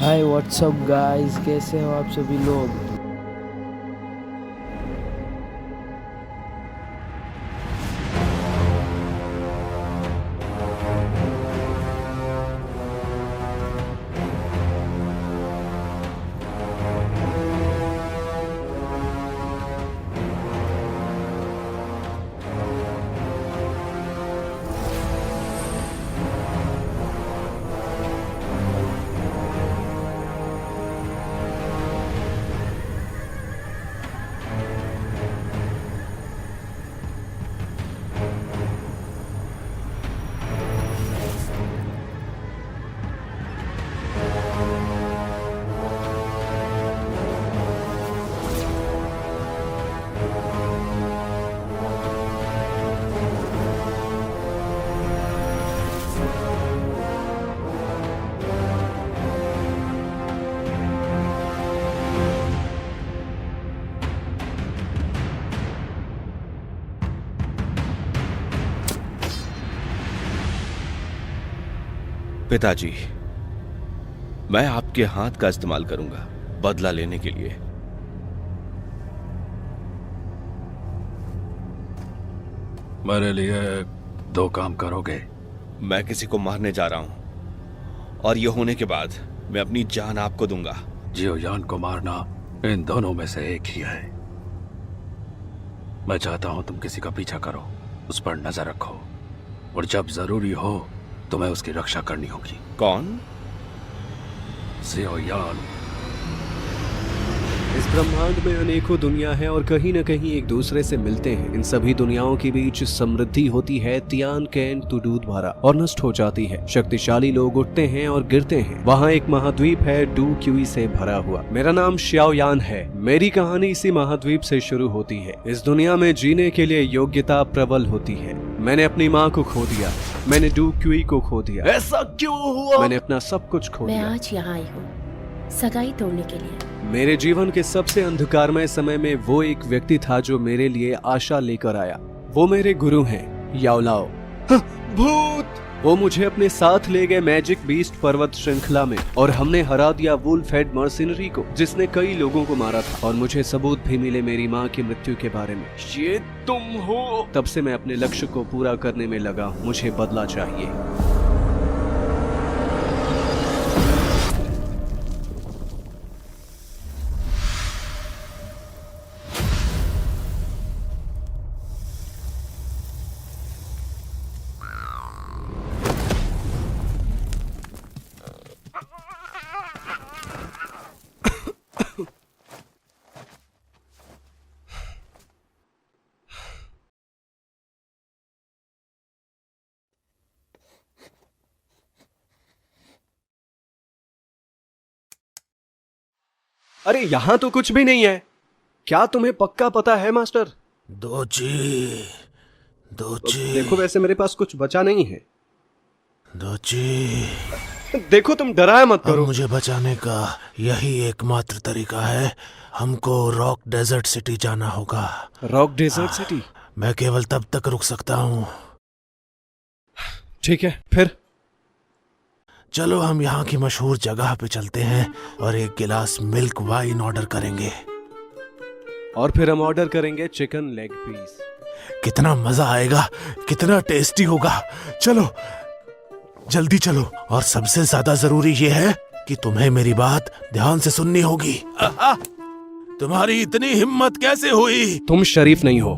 Hi what's up guys, कैसे हो आप सभी लोग। पिताजी, मैं आपके हाथ का इस्तेमाल करूंगा बदला लेने के लिए। मेरे लिए दो काम करोगे? मैं किसी को मारने जा रहा हूं और यह होने के बाद मैं अपनी जान आपको दूंगा। जियो यान को मारना इन दोनों में से एक ही है। मैं चाहता हूं तुम किसी का पीछा करो, उस पर नजर रखो और जब जरूरी हो तुम्हें उसकी रक्षा करनी होगी। कौन? जियो यान। इस ब्रह्मांड में अनेकों दुनिया हैं और कहीं न कहीं एक दूसरे से मिलते हैं। इन सभी दुनियाओं के बीच समृद्धि होती है, तियान कैन तुडूद भरा और नष्ट हो जाती है। शक्तिशाली लोग उठते हैं और गिरते हैं। वहाँ एक महाद्वीप है डू क्यूई से भरा हुआ। मेरा नाम श्याओ यान है। मेरी कहानी इसी महाद्वीप से शुरू होती है। इस दुनिया में जीने के लिए योग्यता प्रबल होती है। मैंने अपनी माँ को खो दिया, मैंने डू क्यूई को खो दिया। ऐसा क्यों हुआ? मैंने अपना सब कुछ खो मैं दिया। आज यहाँ आई हूँ सगाई तोड़ने के लिए। मेरे जीवन के सबसे अंधकारमय समय में वो एक व्यक्ति था जो मेरे लिए आशा लेकर आया। वो मेरे गुरु हैं, याओलाओ। भूत! वो मुझे अपने साथ ले गए मैजिक बीस्ट पर्वत श्रृंखला में और हमने हरा दिया वुल्फ हेड मर्सिनरी को, जिसने कई लोगों को मारा था। और मुझे सबूत भी मिले मेरी माँ की मृत्यु के बारे में। ये तुम हो? तब से मैं अपने लक्ष्य को पूरा करने में लगा हूँ। मुझे बदला चाहिए। अरे यहाँ तो कुछ भी नहीं है। क्या तुम्हें पक्का पता है मास्टर? दोची, दोची, देखो वैसे मेरे पास कुछ बचा नहीं है। दोची, देखो तुम डराया मत अब करो। मुझे बचाने का यही एकमात्र तरीका है। हमको रॉक डेजर्ट सिटी जाना होगा। Rock desert city? मैं केवल तब तक रुक सकता हूँ। ठीक है, फिर चलो हम यहाँ की मशहूर जगह पे चलते हैं और एक गिलास मिल्क वाइन ऑर्डर करेंगे। और फिर हम ऑर्डर करेंगे चिकन लेग पीस। कितना मजा आएगा, कितना टेस्टी होगा। चलो जल्दी चलो। और सबसे ज्यादा जरूरी ये है कि तुम्हें मेरी बात ध्यान से सुननी होगी। तुम्हारी इतनी हिम्मत कैसे हुई? तुम शरीफ नहीं हो।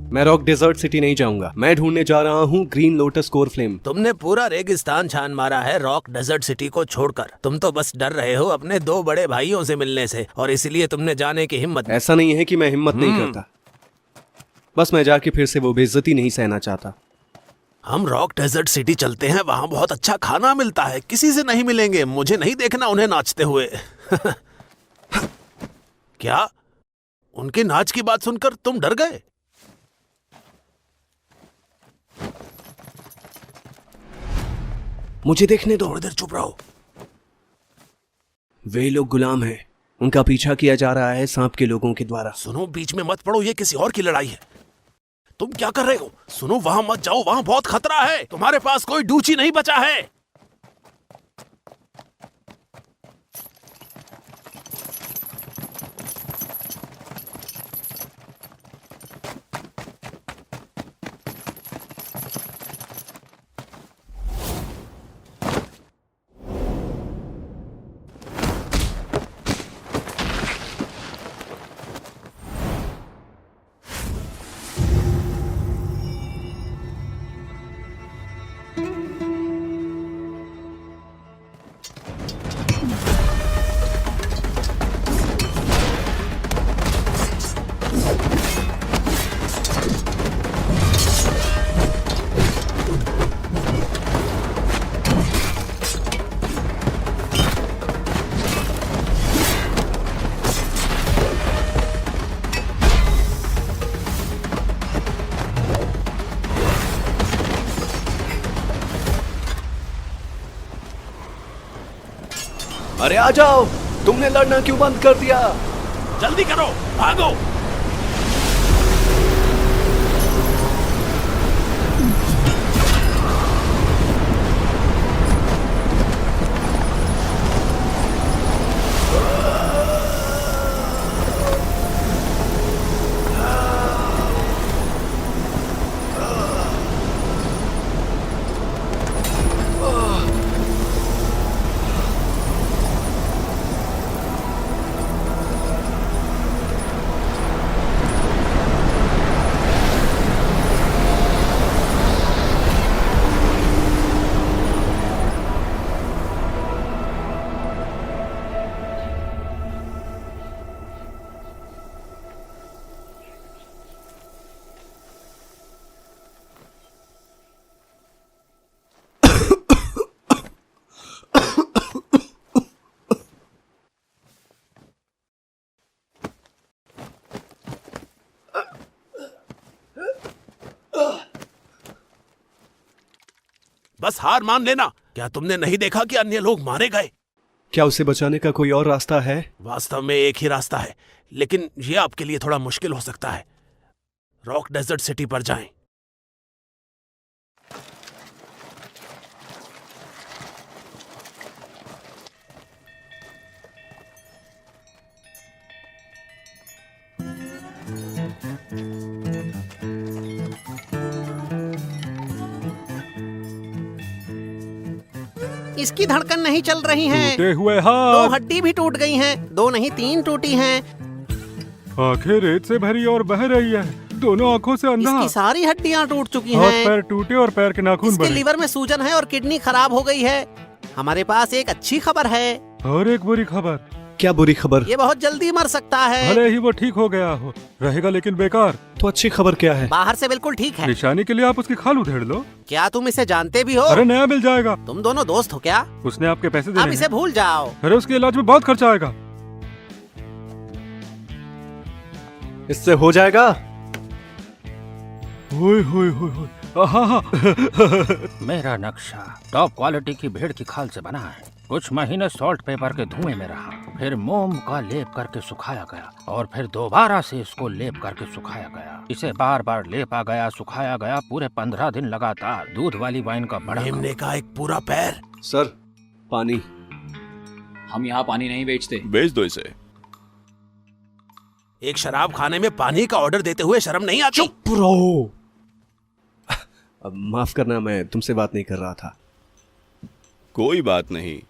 मैं रॉक डेजर्ट सिटी नहीं जाऊंगा। मैं ढूंढने जा रहा हूँ ग्रीन लोटस कोर फ्लेम। तुमने पूरा रेगिस्तान छान मारा है रॉक डेजर्ट सिटी को छोड़कर। तुम तो बस डर रहे हो अपने दो बड़े भाइयों से मिलने से, और इसलिए तुमने जाने की हिम्मत। ऐसा नहीं है कि मैं हिम्मत नहीं करता, बस मैं जाके फिर से वो बेइज्जती नहीं सहना चाहता। हम रॉक डेजर्ट सिटी चलते हैं, वहाँ बहुत अच्छा खाना मिलता है। किसी से नहीं मिलेंगे। मुझे नहीं देखना उन्हें नाचते हुए। क्या उनके नाच की बात सुनकर तुम डर गए? मुझे देखने दो। थोड़ी देर चुप रहो। वे लोग गुलाम हैं। उनका पीछा किया जा रहा है सांप के लोगों के द्वारा। सुनो, बीच में मत पड़ो, ये किसी और की लड़ाई है। तुम क्या कर रहे हो? सुनो, वहां मत जाओ, वहां बहुत खतरा है। तुम्हारे पास कोई डूची नहीं बचा है। अरे आ जाओ, तुमने लड़ना क्यों बंद कर दिया? जल्दी करो, भागो। बस हार मान लेना। क्या तुमने नहीं देखा कि अन्य लोग मारे गए? क्या उसे बचाने का कोई और रास्ता है? वास्तव में एक ही रास्ता है, लेकिन यह आपके लिए थोड़ा मुश्किल हो सकता है। रॉक डेजर्ट सिटी पर जाएं। इसकी धड़कन नहीं चल रही है। टूटे हुए दो हाथ, हड्डी भी टूट गई हैं। दो नहीं 3 टूटी हैं। आंखें रेत से भरी और बह रही है, दोनों आंखों से अंधा। इसकी सारी हड्डियां टूट चुकी हाथ हैं। पैर टूटे और पैर के नाखून इसके बहे। लीवर में सूजन है और किडनी खराब हो गई है। हमारे पास एक अच्छी खबर है। और एक बुरी खबर, क्या बुरी खबर? ये बहुत जल्दी मर सकता है। भले ही वो ठीक हो गया हो, रहेगा लेकिन बेकार। तो अच्छी खबर क्या है? बाहर से बिल्कुल ठीक है। निशानी के लिए आप उसकी खाल उधेड़ लो। क्या तुम इसे जानते भी हो? अरे नया मिल जाएगा। तुम दोनों दोस्त हो क्या? उसने आपके पैसे अब देने इसे हैं। भूल जाओ। अरे उसके इलाज में बहुत खर्चा आएगा। इससे हो जाएगा? ओए होए होए होए, आहा। मेरा नक्शा टॉप क्वालिटी की भेड़ की खाल से बना है। कुछ महीने सॉल्ट पेपर के धुएं में रहा, फिर मोम का लेप करके सुखाया गया और फिर दोबारा से इसको लेप करके सुखाया गया। इसे बार बार लेपा गया, सुखाया गया, पूरे 15 दिन लगातार। दूध वाली वाइन का बड़ा मेमने का एक पूरा पैर। सर, पानी। हम यहाँ पानी नहीं बेचते। बेच दो इसे। एक शराब खाने में पानी का ऑर्डर देते हुए शर्म नहीं आती? चुप रहो। अब माफ करना, मैं तुमसे बात नहीं कर रहा था। कोई बात नहीं,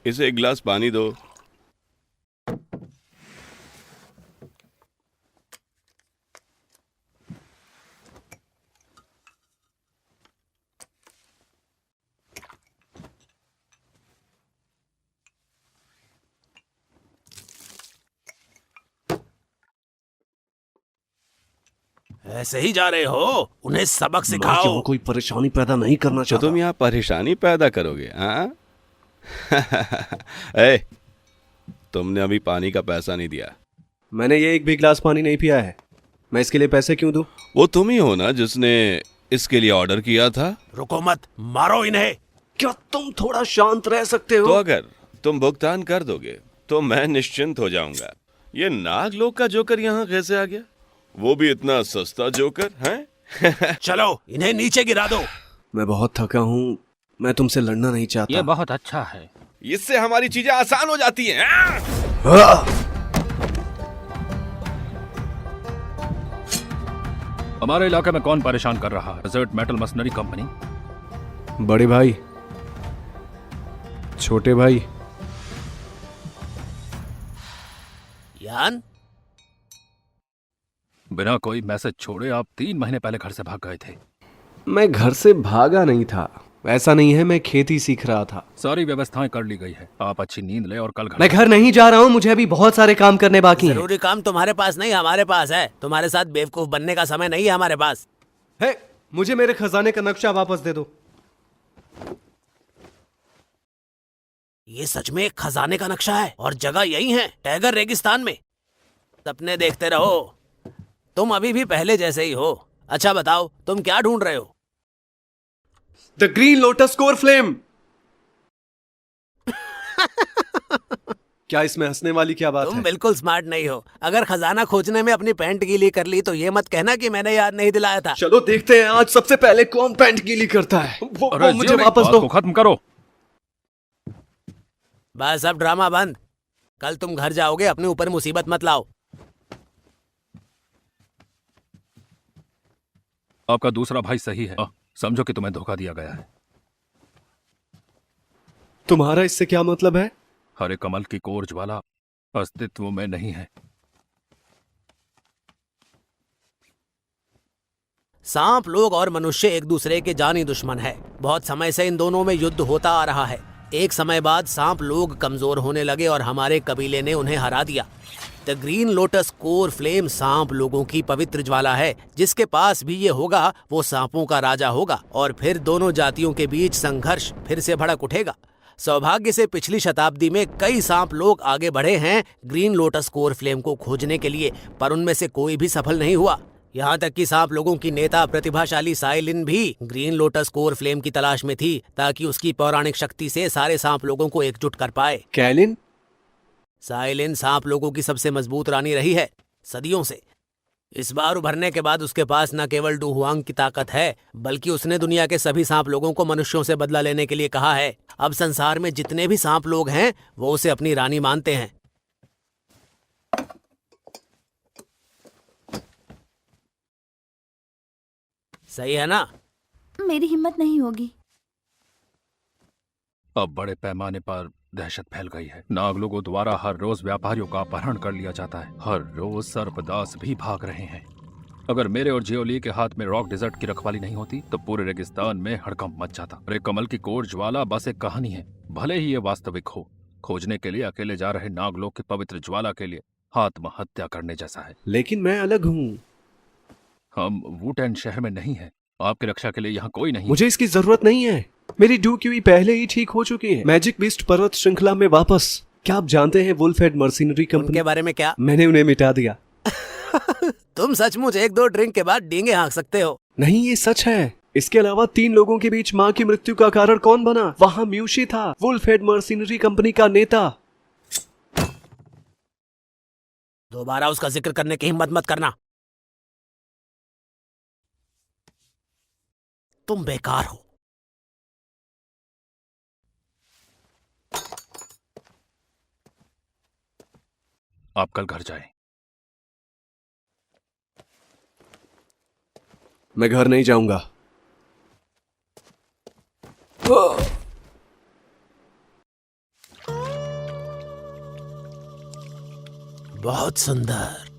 इसे एक गिलास पानी दो। ऐसे ही जा रहे हो? उन्हें सबक मैं सिखाओ। क्यों कोई परेशानी पैदा नहीं करना तो चाहता। तुम यहाँ परेशानी पैदा करोगे? हाँ। ए, तुमने अभी पानी का पैसा नहीं दिया। मैंने ये एक भी गिलास पानी नहीं पिया है। मैं इसके लिए पैसे क्यों दूं? वो तुम ही हो ना जिसने इसके लिए ऑर्डर किया था? रुको मत, मारो इन्हें। क्या तुम थोड़ा शांत रह सकते हो? तो अगर तुम भुगतान कर दोगे तो मैं निश्चिंत हो जाऊंगा। ये नागलोक का जोकर यहाँ कैसे आ गया? वो भी इतना सस्ता जोकर है? चलो इन्हें नीचे गिरा दो। मैं बहुत थका हूँ, मैं तुमसे लड़ना नहीं चाहता। ये बहुत अच्छा है। इससे हमारी चीजें आसान हो जाती हैं। हमारे इलाके में कौन परेशान कर रहा है? Desert metal machinery company. बड़े भाई, छोटे भाई। यान, बिना कोई मैसेज छोड़े आप 3 महीने पहले घर से भाग गए थे। मैं घर से भागा नहीं था। ऐसा नहीं है, मैं खेती सीख रहा था। सारी व्यवस्थाएं कर ली गई है। आप अच्छी नींद ले और कल घर। मैं घर नहीं जा रहा हूँ, मुझे अभी बहुत सारे काम करने बाकी हैं। जरूरी काम तुम्हारे पास नहीं, हमारे पास है। तुम्हारे साथ बेवकूफ बनने का समय नहीं है हमारे पास। है, मुझे मेरे खजाने का नक्शा वापस दे दो। ये सच में एक खजाने का नक्शा है और जगह यही है, टैगर रेगिस्तान में। सपने देखते रहो, तुम अभी भी पहले जैसे ही हो। अच्छा बताओ, तुम क्या ढूंढ रहे हो? The green lotus core flame. क्या इसमें हंसने वाली क्या बात तुम है? बिल्कुल स्मार्ट नहीं हो। अगर खजाना खोजने में अपनी पैंट गीली कर ली तो ये मत कहना कि मैंने याद नहीं दिलाया था। चलो देखते हैं आज सबसे पहले कौन पैंट गीली करता है। वो मुझे वापस बात दो। को खत्म करो। बस अब ड्रामा बंद। कल तुम घर जाओगे, अपने ऊपर मुसीबत मत लाओ। आपका दूसरा भाई सही है। समझो कि तुम्हें धोखा दिया गया है। तुम्हारा इससे क्या मतलब है? हरे कमल की कोर ज्वाला अस्तित्व में नहीं है। सांप लोग और मनुष्य एक दूसरे के जानी दुश्मन है। बहुत समय से इन दोनों में युद्ध होता आ रहा है। एक समय बाद सांप लोग कमजोर होने लगे और हमारे कबीले ने उन्हें हरा दिया। The green lotus core flame सांप लोगों की पवित्र ज्वाला है। जिसके पास भी ये होगा वो सांपों का राजा होगा और फिर दोनों जातियों के बीच संघर्ष फिर से भड़क उठेगा। सौभाग्य से पिछली शताब्दी में कई सांप लोग आगे बढ़े हैं ग्रीन लोटस कोर फ्लेम को खोजने के लिए, पर उनमें से कोई भी सफल नहीं हुआ। यहाँ तक कि सांप लोगों की नेता प्रतिभाशाली साइलिन भी ग्रीन लोटस कोर फ्लेम की तलाश में थी ताकि उसकी पौराणिक शक्ति से सारे सांप लोगों को एकजुट कर पाए। कैलिन? साइलिन सांप लोगों की सबसे मजबूत रानी रही है सदियों से। इस बार उभरने के बाद उसके पास न केवल डुहुआंग की ताकत है बल्कि उसने दुनिया के सभी सांप लोगों को मनुष्यों से बदला लेने के लिए कहा है। अब संसार में जितने भी सांप लोग हैं वो उसे अपनी रानी मानते हैं। सही है ना? मेरी हिम्मत नहीं होगी। अब बड़े पैमाने पर दहशत फैल गई है। नाग लोगों द्वारा हर रोज व्यापारियों का अपहरण कर लिया जाता है। हर रोज सर्पदास भी भाग रहे हैं। अगर मेरे और जियोली के हाथ में रॉक डेजर्ट की रखवाली नहीं होती तो पूरे रेगिस्तान में हड़कंप मच जाता। अरे कमल की कोर ज्वाला बस एक कहानी है, भले ही ये वास्तविक हो। खोजने के लिए अकेले जा रहे नागलोक की पवित्र ज्वाला के लिए आत्महत्या करने जैसा है। लेकिन मैं अलग हूँ। हम वुटेन शहर में नहीं है। आपकी रक्षा के लिए यहाँ कोई नहीं। मुझे इसकी जरूरत नहीं है। मेरी डूक्यूई पहले ही ठीक हो चुकी है। मैजिक बीस्ट पर्वत श्रृंखला में वापस। क्या आप जानते हैं वुल्फ हेड मर्सिनरी कंपनी उनके बारे में क्या? मैंने उन्हें मिटा दिया। तुम सचमुच एक दो ड्रिंक के बाद डींगे हाँक सकते हो। नहीं, ये सच है। इसके अलावा 3 लोगों के बीच माँ की मृत्यु का कारण कौन बना? वहाँ म्यूशी था, वुल्फ हेड मर्सिनरी कंपनी का नेता। दोबारा उसका जिक्र करने की हिम्मत मत करना। तुम बेकार हो। आप कल घर जाएं। मैं घर नहीं जाऊंगा। बहुत सुंदर,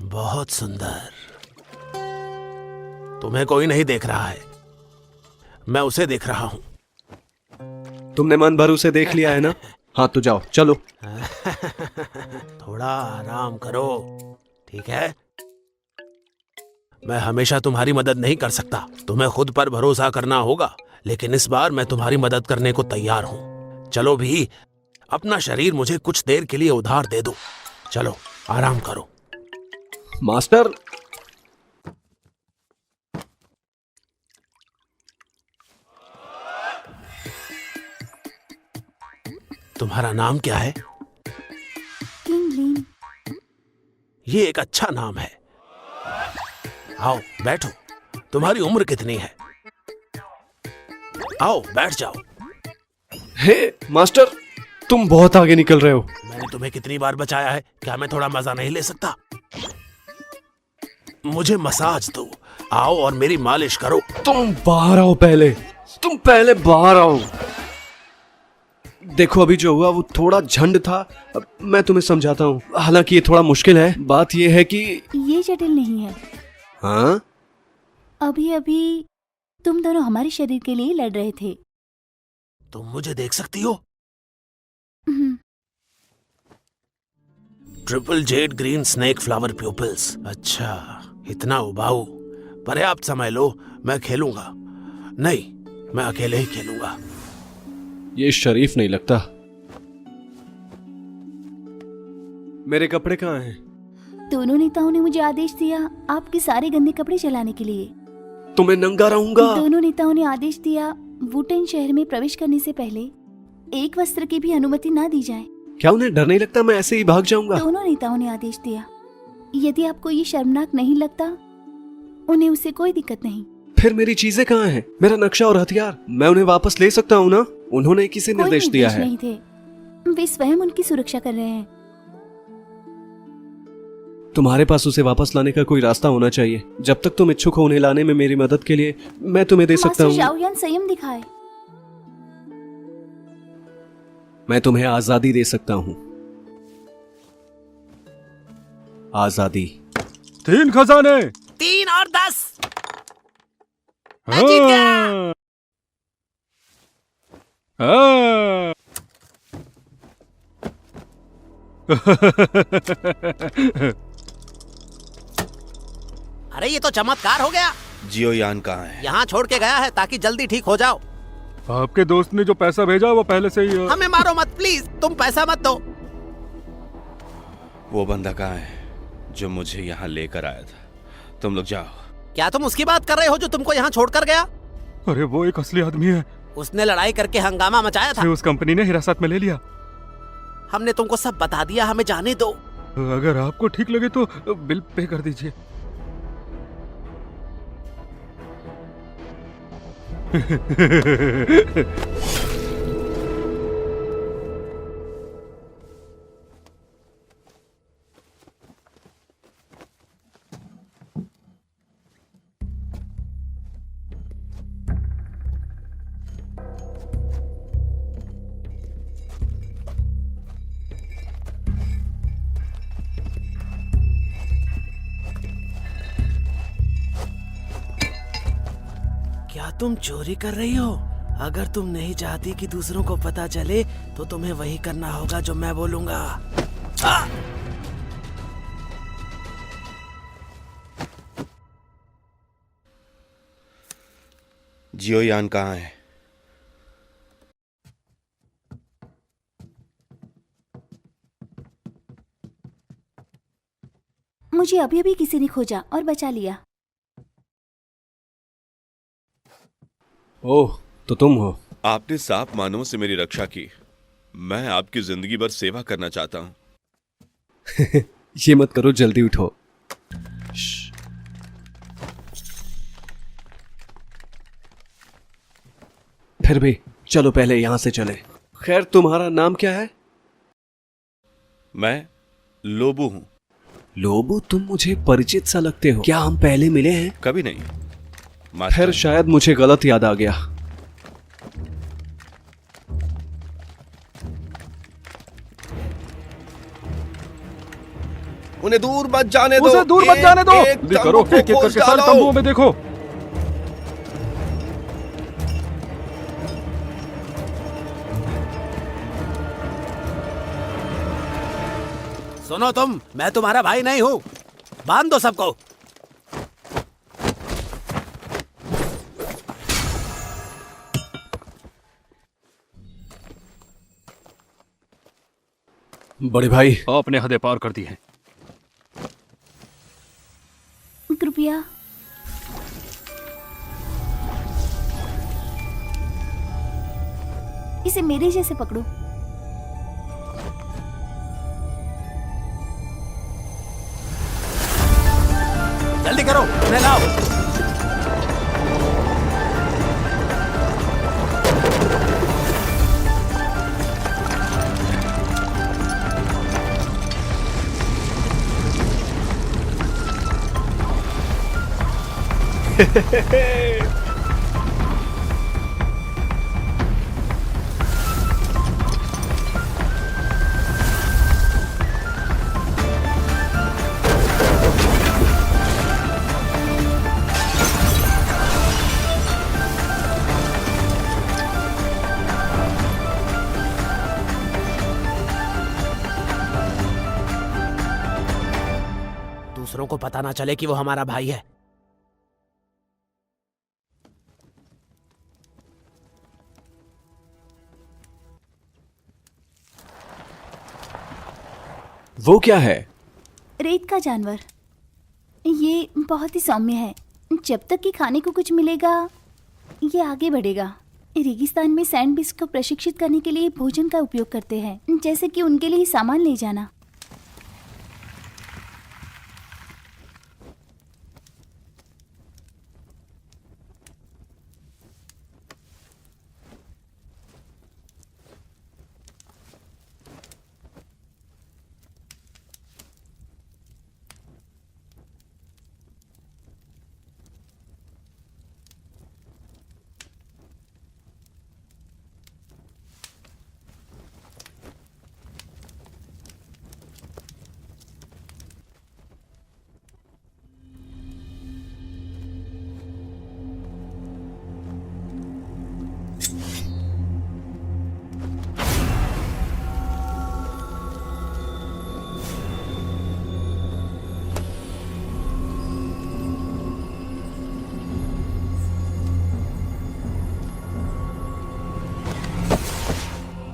बहुत सुंदर। तुम्हें कोई नहीं देख रहा है, मैं उसे देख रहा हूं। तुमने मन भर उसे देख लिया है ना? हाँ तो जाओ, चलो। थोड़ा आराम करो, ठीक है? मैं हमेशा तुम्हारी मदद नहीं कर सकता। तुम्हें खुद पर भरोसा करना होगा, लेकिन इस बार मैं तुम्हारी मदद करने को तैयार हूं। चलो भी, अपना शरीर मुझे कुछ देर के लिए उधार दे दो। चलो आराम करो। मास्टर, तुम्हारा नाम क्या है? किंगलिन। ये एक अच्छा नाम है। आओ बैठो। तुम्हारी उम्र कितनी है? आओ बैठ जाओ। हे मास्टर, तुम बहुत आगे निकल रहे हो। मैंने तुम्हें कितनी बार बचाया है, क्या मैं थोड़ा मजा नहीं ले सकता? मुझे मसाज दो। आओ और मेरी मालिश करो। तुम बाहर आओ पहले। तुम पहले बाहर आओ। देखो अभी जो हुआ वो थोड़ा झंड था। अब मैं तुम्हें समझाता हूँ। हालांकि ये थोड़ा मुश्किल है। बात ये है कि ये जटिल नहीं है। हाँ, अभी अभी तुम दोनों हमारे शरीर के लिए लड़ रहे थे। तुम मुझे देख सकती हो? Hmm, triple Z green snake flower pupils. अच्छा, इतना उबाऊ। पर्याप्त समय लो, मैं खेलूंगा। नहीं, मैं अकेले ही खेलूंगा। ये शरीफ नहीं लगता। मेरे कपड़े कहाँ हैं? दोनों नेताओं ने मुझे आदेश दिया आपके सारे गंदे कपड़े जलाने के लिए। तो मैं नंगा रहूंगा। दोनों नेताओं ने आदेश दिया वुटेन शहर में प्रवेश करने से पहले एक वस्त्र की भी अनुमति ना दी जाए। क्या उन्हें डर नहीं लगता मैं ऐसे ही भाग जाऊंगा? दोनों नेताओं ने आदेश दिया, यदि आपको ये शर्मनाक नहीं लगता, उन्हें उससे कोई दिक्कत नहीं। फिर मेरी चीजें कहाँ हैं? मेरा नक्शा और हथियार मैं उन्हें वापस ले सकता हूँ ना? उन्होंने किसे कोई निर्देश दिया है? नहीं थे, वे स्वयं उनकी सुरक्षा कर रहे हैं। तुम्हारे पास उसे वापस लाने का कोई रास्ता होना चाहिए। जब तक तुम इच्छुक हो उन्हें लाने में मेरी मदद के लिए, मैं तुम्हें दे सकता मास्टर हूँ। शाओयान संयम दिखाए। मैं तुम्हें आजादी दे सकता हूँ। आजादी। 3 खजाने। 3 और 10। मैं जीत गया। हाँ। अरे ये तो चमत्कार हो गया। जियोयान कहाँ है? यहाँ छोड़ के गया है ताकि जल्दी ठीक हो जाओ। आपके दोस्त ने जो पैसा भेजा वो पहले से ही हमें मारो मत प्लीज, तुम पैसा मत दो। वो बंदा कहाँ है जो मुझे यहाँ लेकर आया था? तुम लोग जाओ। क्या तुम उसकी बात कर रहे हो जो तुमको यहाँ छोड़कर गया? अरे वो एक असली आदमी है। उसने लड़ाई करके हंगामा मचाया था। उस कंपनी ने हिरासत में ले लिया। हमने तुमको सब बता दिया, हमें जाने दो। अगर आपको ठीक लगे तो बिल पे कर दीजिए। क्या तुम चोरी कर रही हो? अगर तुम नहीं चाहती कि दूसरों को पता चले तो तुम्हें वही करना होगा जो मैं बोलूंगा। जियोयान कहाँ है? मुझे अभी अभी किसी ने खोजा और बचा लिया। ओह, तो तुम हो। आपने साफ मानों से मेरी रक्षा की। मैं आपकी जिंदगी भर सेवा करना चाहता हूँ। ये मत करो, जल्दी उठो। फिर भी चलो पहले यहां से चले। खैर, तुम्हारा नाम क्या है? मैं लोबू हूँ। लोबू, तुम मुझे परिचित सा लगते हो। क्या हम पहले मिले हैं? कभी नहीं। फिर शायद मुझे गलत याद आ गया। उन्हें दूर मत जाने दो। उसे दूर मत जाने दो। जल्दी करो, एक एक करके सारे तंबुओं में देखो। सुनो तुम, मैं तुम्हारा भाई नहीं हूँ। बांध दो सबको। बड़े भाई, आपने हदें पार कर दी है। कृपया इसे मेरे जैसे पकड़ो। जल्दी करो, उन्हें लाओ। दूसरों को पता ना चले कि वो हमारा भाई है। वो क्या है? रेत का जानवर। ये बहुत ही सौम्य है। जब तक कि खाने को कुछ मिलेगा, ये आगे बढ़ेगा। रेगिस्तान में सैंड बीस्ट को प्रशिक्षित करने के लिए भोजन का उपयोग करते हैं, जैसे कि उनके लिए सामान ले जाना।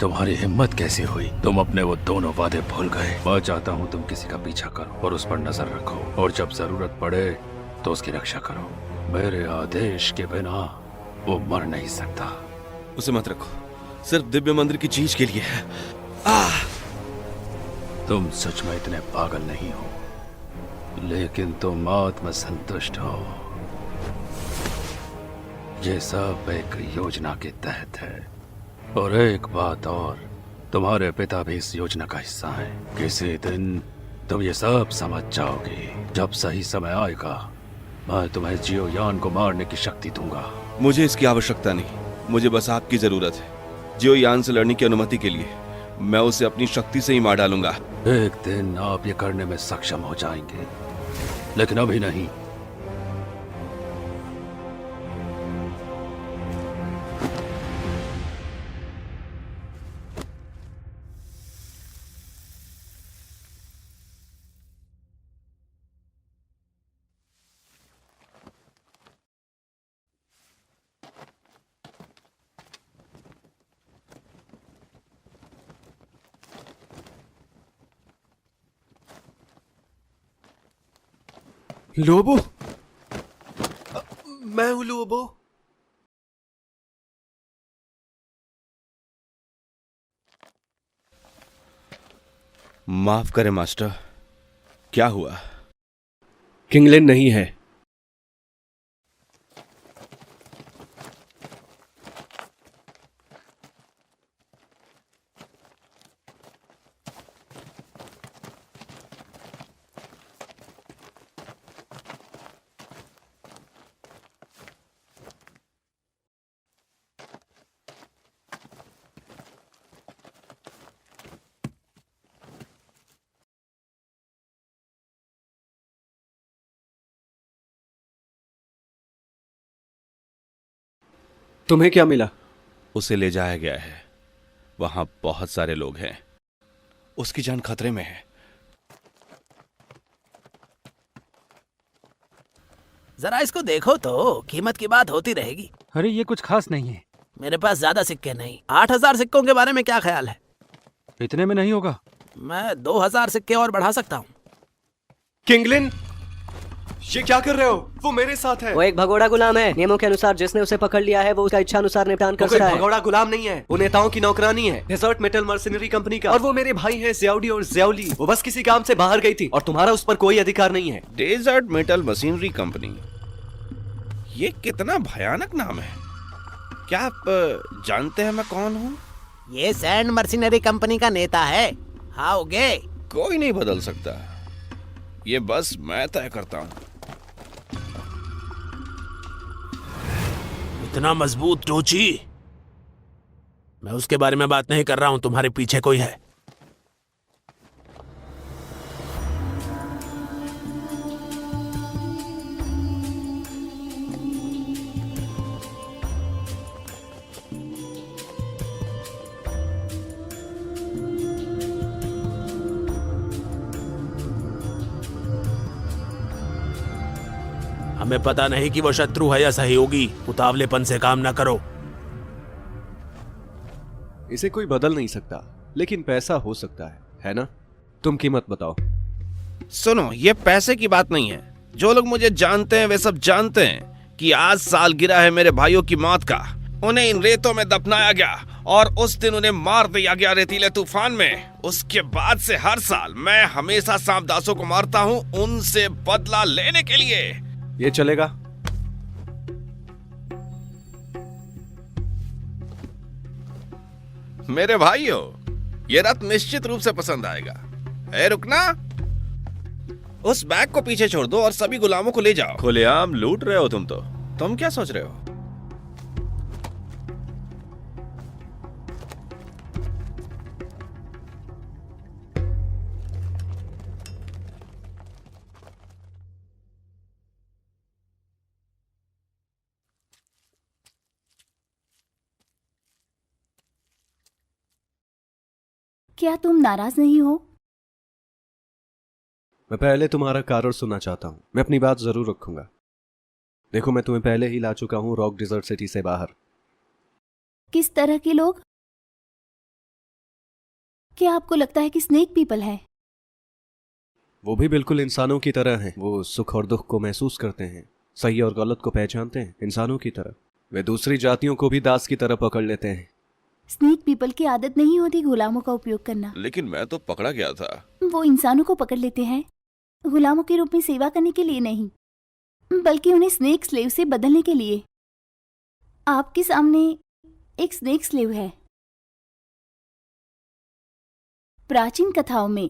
तुम्हारी हिम्मत कैसे हुई? तुम अपने वो दोनों वादे भूल गए। मैं चाहता हूँ तुम किसी का पीछा करो और उस पर नजर रखो, और जब जरूरत पड़े तो उसकी रक्षा करो। मेरे आदेश के बिना वो मर नहीं सकता। उसे मत रखो, सिर्फ दिव्य मंदिर की चीज के लिए है। तुम सच में इतने पागल नहीं हो, लेकिन तुम आत्मसंतुष्ट हो। ये सब एक योजना के तहत है, और एक बात और, तुम्हारे पिता भी इस योजना का हिस्सा हैं। किसी दिन तुम ये सब समझ जाओगे। जब सही समय आएगा, मैं तुम्हें जियो यान को मारने की शक्ति दूंगा। मुझे इसकी आवश्यकता नहीं, मुझे बस आपकी जरूरत है। जियो यान से लड़ने की अनुमति के लिए मैं उसे अपनी शक्ति से ही मार डालूंगा। एक दिन आप ये करने में सक्षम हो जाएंगे, लेकिन अभी नहीं। लोबो, मैं हूं लोबो। माफ करें मास्टर, क्या हुआ? किंगलिन नहीं है। तुम्हें क्या मिला? उसे ले जाया गया है, वहां बहुत सारे लोग हैं, उसकी जान खतरे में है। जरा इसको देखो तो, कीमत की बात होती रहेगी। अरे ये कुछ खास नहीं है। मेरे पास ज्यादा सिक्के नहीं। 8,000 सिक्कों के बारे में क्या ख्याल है? इतने में नहीं होगा। मैं 2,000 सिक्के और बढ़ा सकता हूँ। किंगलिन, ये क्या कर रहे हो? वो मेरे साथ है। वो एक भगोड़ा गुलाम है। नियमों के अनुसार जिसने उसे पकड़ लिया है वो उसका इच्छा अनुसार निपटान कर सकता है। भगोड़ा गुलाम नहीं है, वो नेताओं की नौकरानी है, डेजर्ट मेटल मर्सिनरी कंपनी का। और वो मेरे भाई हैं ज़ियाउडी और ज़ियाउली। वो बस किसी काम से बाहर गई थी और तुम्हारा उस पर कोई अधिकार नहीं है। डेजर्ट मेटल मशीनरी कंपनी, ये कितना भयानक नाम है। क्या आप जानते हैं मैं कौन हूँ? ये सैंड मर्सिनरी कंपनी का नेता है। आओगे? कोई नहीं बदल सकता, ये बस मैं तय करता हूँ। इतना मजबूत टोची? मैं उसके बारे में बात नहीं कर रहा हूं, तुम्हारे पीछे कोई है। हमें पता नहीं कि वो शत्रु है या सहयोगी। उतावलेपन से काम ना करो। इसे कोई बदल नहीं सकता, लेकिन पैसा हो सकता है ना? तुम कीमत बताओ। सुनो, ये पैसे की बात नहीं है। जो लोग मुझे जानते हैं वे सब जानते हैं कि आज साल गिरा है मेरे भाइयों की मौत का। उन्हें इन रेतों में दफनाया गया और उस दिन उन्हें मार दिया गया रेतीले तूफान में। उसके बाद से हर साल मैं हमेशा सांपदासों को मारता हूँ उनसे बदला लेने के लिए। ये चलेगा? मेरे भाइयों, ये रथ निश्चित रूप से पसंद आएगा। ए, रुकना। उस बैग को पीछे छोड़ दो और सभी गुलामों को ले जाओ। खुलेआम लूट रहे हो तुम क्या सोच रहे हो? क्या तुम नाराज नहीं हो? मैं पहले तुम्हारा कारण सुनना चाहता हूं। मैं अपनी बात जरूर रखूंगा। देखो, मैं तुम्हें पहले ही ला चुका हूं रॉक डिजर्ट सिटी से बाहर। किस तरह के लोग? क्या आपको लगता है कि स्नेक पीपल है? वो भी बिल्कुल इंसानों की तरह हैं। वो सुख और दुख को महसूस करते हैं, सही और गलत को पहचानते हैं, इंसानों की तरह। वे दूसरी जातियों को भी दास की तरह पकड़ लेते हैं। स्नेक पीपल की आदत नहीं होती गुलामों का उपयोग करना। लेकिन मैं तो पकड़ा गया था। वो इंसानों को पकड़ लेते हैं, गुलामों के रूप में सेवा करने के लिए नहीं, बल्कि उन्हें स्नेक स्लेव से बदलने के लिए। आपके सामने एक स्नेक स्लेव है। प्राचीन कथाओं में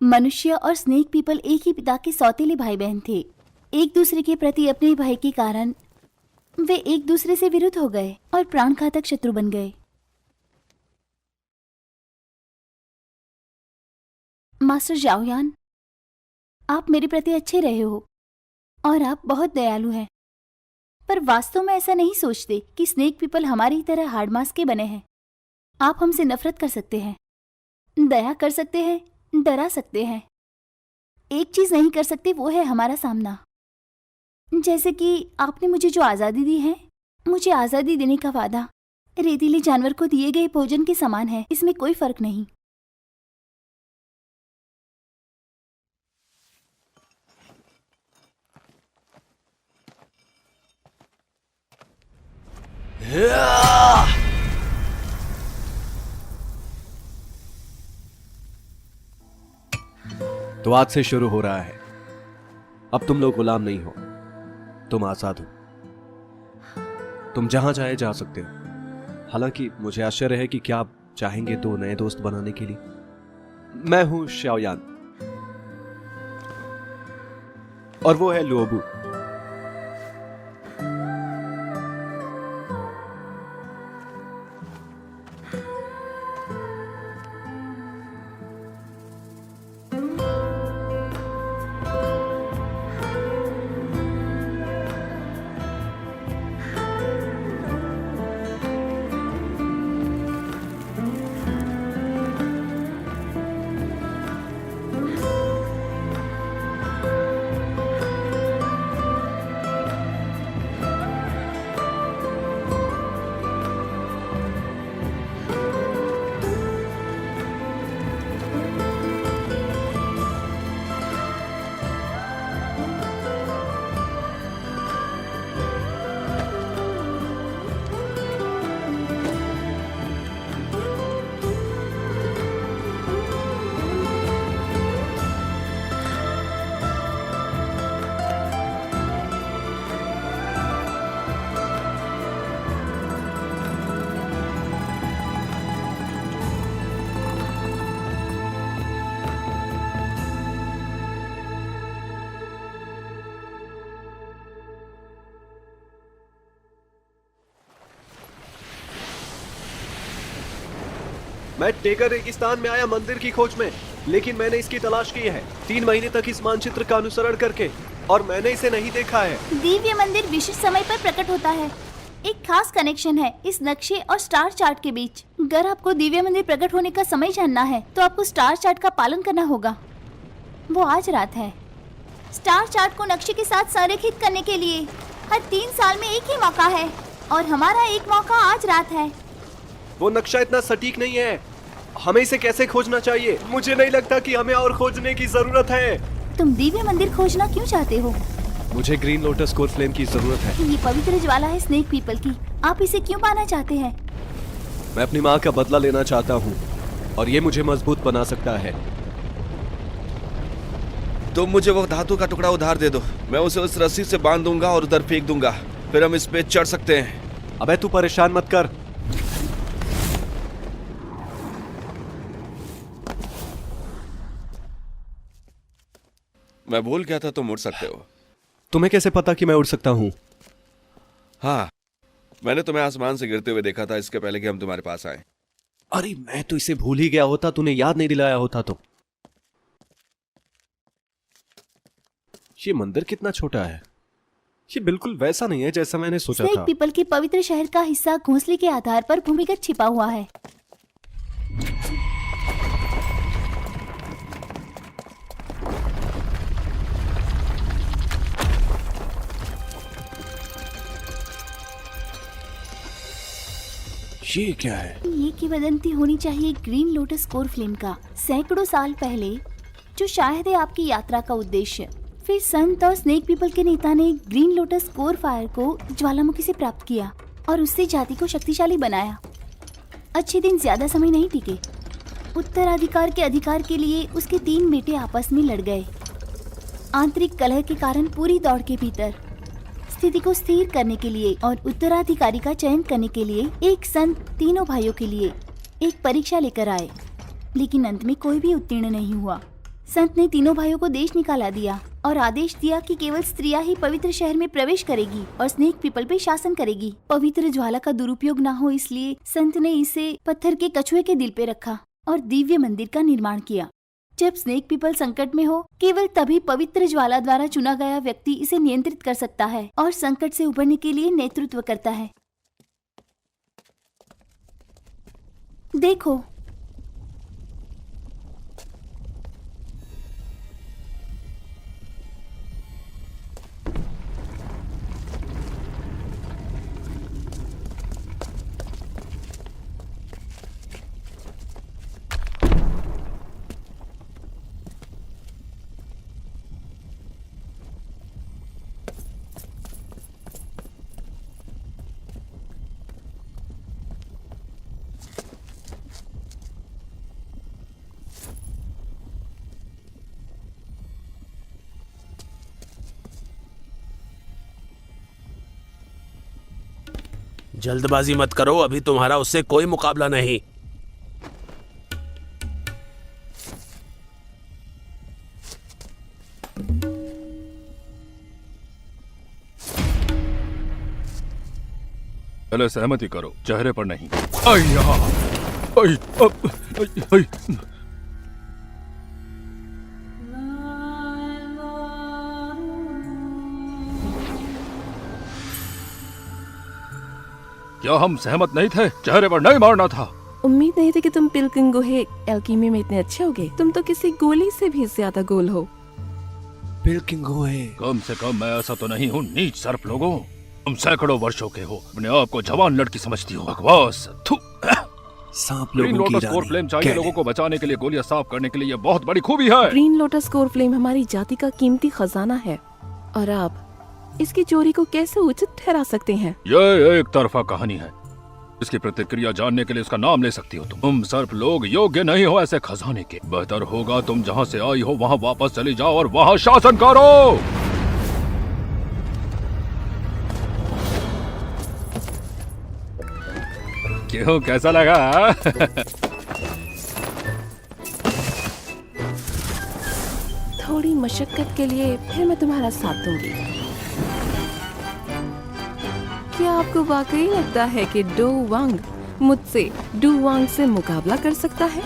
मनुष्य और स्नेक पीपल एक ही पिता के सौतेले भाई बहन थे। एक दूसरे के प्रति अपने भय के कारण वे एक दूसरे से विरुद्ध हो गए और प्राणघातक शत्रु बन गए। मास्टर जाओयान, आप मेरे प्रति अच्छे रहे हो और आप बहुत दयालु हैं, पर वास्तव में ऐसा नहीं सोचते कि स्नेक पीपल हमारी तरह हार्ड मास के बने हैं। आप हमसे नफरत कर सकते हैं, दया कर सकते हैं, डरा सकते हैं। एक चीज नहीं कर सकते, वो है हमारा सामना। जैसे कि आपने मुझे जो आज़ादी दी है, मुझे आज़ादी देने का वादा रेतीले जानवर को दिए गए भोजन के समान है। इसमें कोई फर्क नहीं। तो आज से शुरू हो रहा है। अब तुम लोग गुलाम नहीं हो, तुम आजाद हो। तुम जहां चाहे जा सकते हो। हालांकि मुझे आश्चर्य है कि क्या आप चाहेंगे 2 नए दोस्त बनाने के लिए। मैं हूं शाओयान और वो है लुओबू। मैं टेगर रेगिस्तान में आया मंदिर की खोज में, लेकिन मैंने इसकी तलाश की है 3 महीने तक इस मानचित्र का अनुसरण करके, और मैंने इसे नहीं देखा है। दिव्य मंदिर विशिष्ट समय पर प्रकट होता है। एक खास कनेक्शन है इस नक्शे और स्टार चार्ट के बीच। अगर आपको दिव्य मंदिर प्रकट होने का समय जानना है तो आपको स्टार चार्ट का पालन करना होगा। वो आज रात है। स्टार चार्ट को नक्शे के साथ संरेखित करने के लिए हर 3 साल में एक ही मौका है, और हमारा एक मौका आज रात है। वो नक्शा इतना सटीक नहीं है। हमें इसे कैसे खोजना चाहिए? मुझे नहीं लगता कि हमें और खोजने की जरूरत है। तुम दिव्य मंदिर खोजना क्यों चाहते हो? मुझे ग्रीन लोटस कोर फ्लेम की जरूरत है। ये पवित्र ज्वाला है स्नेक पीपल की। आप इसे क्यों पाना चाहते हैं? मैं अपनी माँ का बदला लेना चाहता हूँ और ये मुझे मजबूत बना सकता है। तुम मुझे वो धातु का टुकड़ा उधार दे दो, मैं उसे उस रस्सी से बांध दूंगा और उधर फेंक दूंगा, फिर हम इस पे चढ़ सकते हैं। अबे तू परेशान मत कर। मैं भूल गया था तुम उड़ सकते हो। तुम्हें कैसे पता कि मैं उड़ सकता हूँ? हाँ, मैंने तुम्हें आसमान से गिरते हुए देखा था इसके पहले कि हम तुम्हारे पास आए। अरे मैं तो इसे भूल ही गया होता, तूने याद नहीं दिलाया होता तो। ये मंदिर कितना छोटा है। ये बिल्कुल वैसा नहीं है जैसा मैंने सोचा स्नेक था। पीपल के पवित्र शहर का हिस्सा घोंसले के आधार पर भूमिगत छिपा हुआ है। ये क्या है? ये किंवदंती होनी चाहिए ग्रीन लोटस कोर फ्लेम का, सैकड़ों साल पहले, जो शायद है आपकी यात्रा का उद्देश्य। फिर संत और स्नेक पीपल के नेता ने ग्रीन लोटस कोर फायर को ज्वालामुखी से प्राप्त किया और उससे जाति को शक्तिशाली बनाया। अच्छे दिन ज्यादा समय नहीं टिके। उत्तराधिकार के अधिकार के लिए उसके 3 बेटे आपस में लड़ गए। आंतरिक कलह के कारण पूरी दौड़ के भीतर स्थिति को स्थिर करने के लिए और उत्तराधिकारी का चयन करने के लिए एक संत तीनों भाइयों के लिए एक परीक्षा लेकर आए, लेकिन अंत में कोई भी उत्तीर्ण नहीं हुआ। संत ने तीनों भाइयों को देश निकाला दिया और आदेश दिया कि केवल स्त्रियां ही पवित्र शहर में प्रवेश करेगी और स्नेक पीपल पे शासन करेगी। पवित्र ज्वाला का दुरुपयोग न हो इसलिए संत ने इसे पत्थर के कछुए के दिल पे रखा और दिव्य मंदिर का निर्माण किया। जब स्नेक पीपल संकट में हो, केवल तभी पवित्र ज्वाला द्वारा चुना गया व्यक्ति इसे नियंत्रित कर सकता है और संकट से उबरने के लिए नेतृत्व करता है। देखो, जल्दबाजी मत करो, अभी तुम्हारा उससे कोई मुकाबला नहीं। पहले सहमति करो, चेहरे पर नहीं। अय्या, अय, अय, अय। क्या हम सहमत नहीं थे? चेहरे पर नहीं मारना था। उम्मीद नहीं थी कि तुम पिलकिंगोहे एल्कीमी में इतने अच्छे होगे। तुम तो किसी गोली से भी ज्यादा गोल हो। पिलकिंगोहे, कम से कम मैं ऐसा तो नहीं हूँ नीच सर्प लोगों। तुम सैकड़ों वर्षों के हो, अपने आप को जवान लड़की समझती हो। बकवास। थू। सांप ग्रीन लोगों की लोटस कोर रानी। फ्लेम चाहिए लोगों को बचाने के लिए, गोलियां साफ करने के लिए। ये बहुत बड़ी खूबी है। ग्रीन लोटस कोर फ्लेम हमारी जाति का कीमती खजाना है और आप इसकी चोरी को कैसे उचित ठहरा सकते हैं? ये एक तरफा कहानी है। इसकी प्रतिक्रिया जानने के लिए इसका नाम ले सकती हो तुम सर्प लोग योग्य नहीं हो ऐसे खजाने के। बेहतर होगा तुम जहाँ से आई हो वहाँ वापस चली जाओ और वहाँ शासन करो। क्यों, कैसा लगा? थोड़ी मशक्कत के लिए फिर मैं तुम्हारा साथ दूंगी। क्या आपको वाकई लगता है कि डो वांग मुझसे डू वांग से मुकाबला कर सकता है?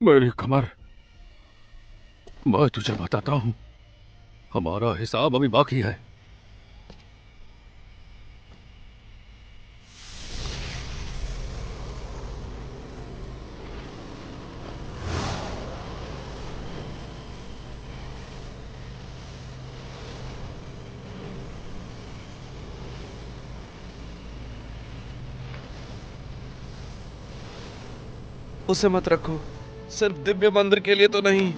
मेरी कमर। मैं तुझे बताता हूँ, हमारा हिसाब अभी बाकी है। उसे मत रखो, सिर्फ दिव्य मंदिर के लिए तो नहीं।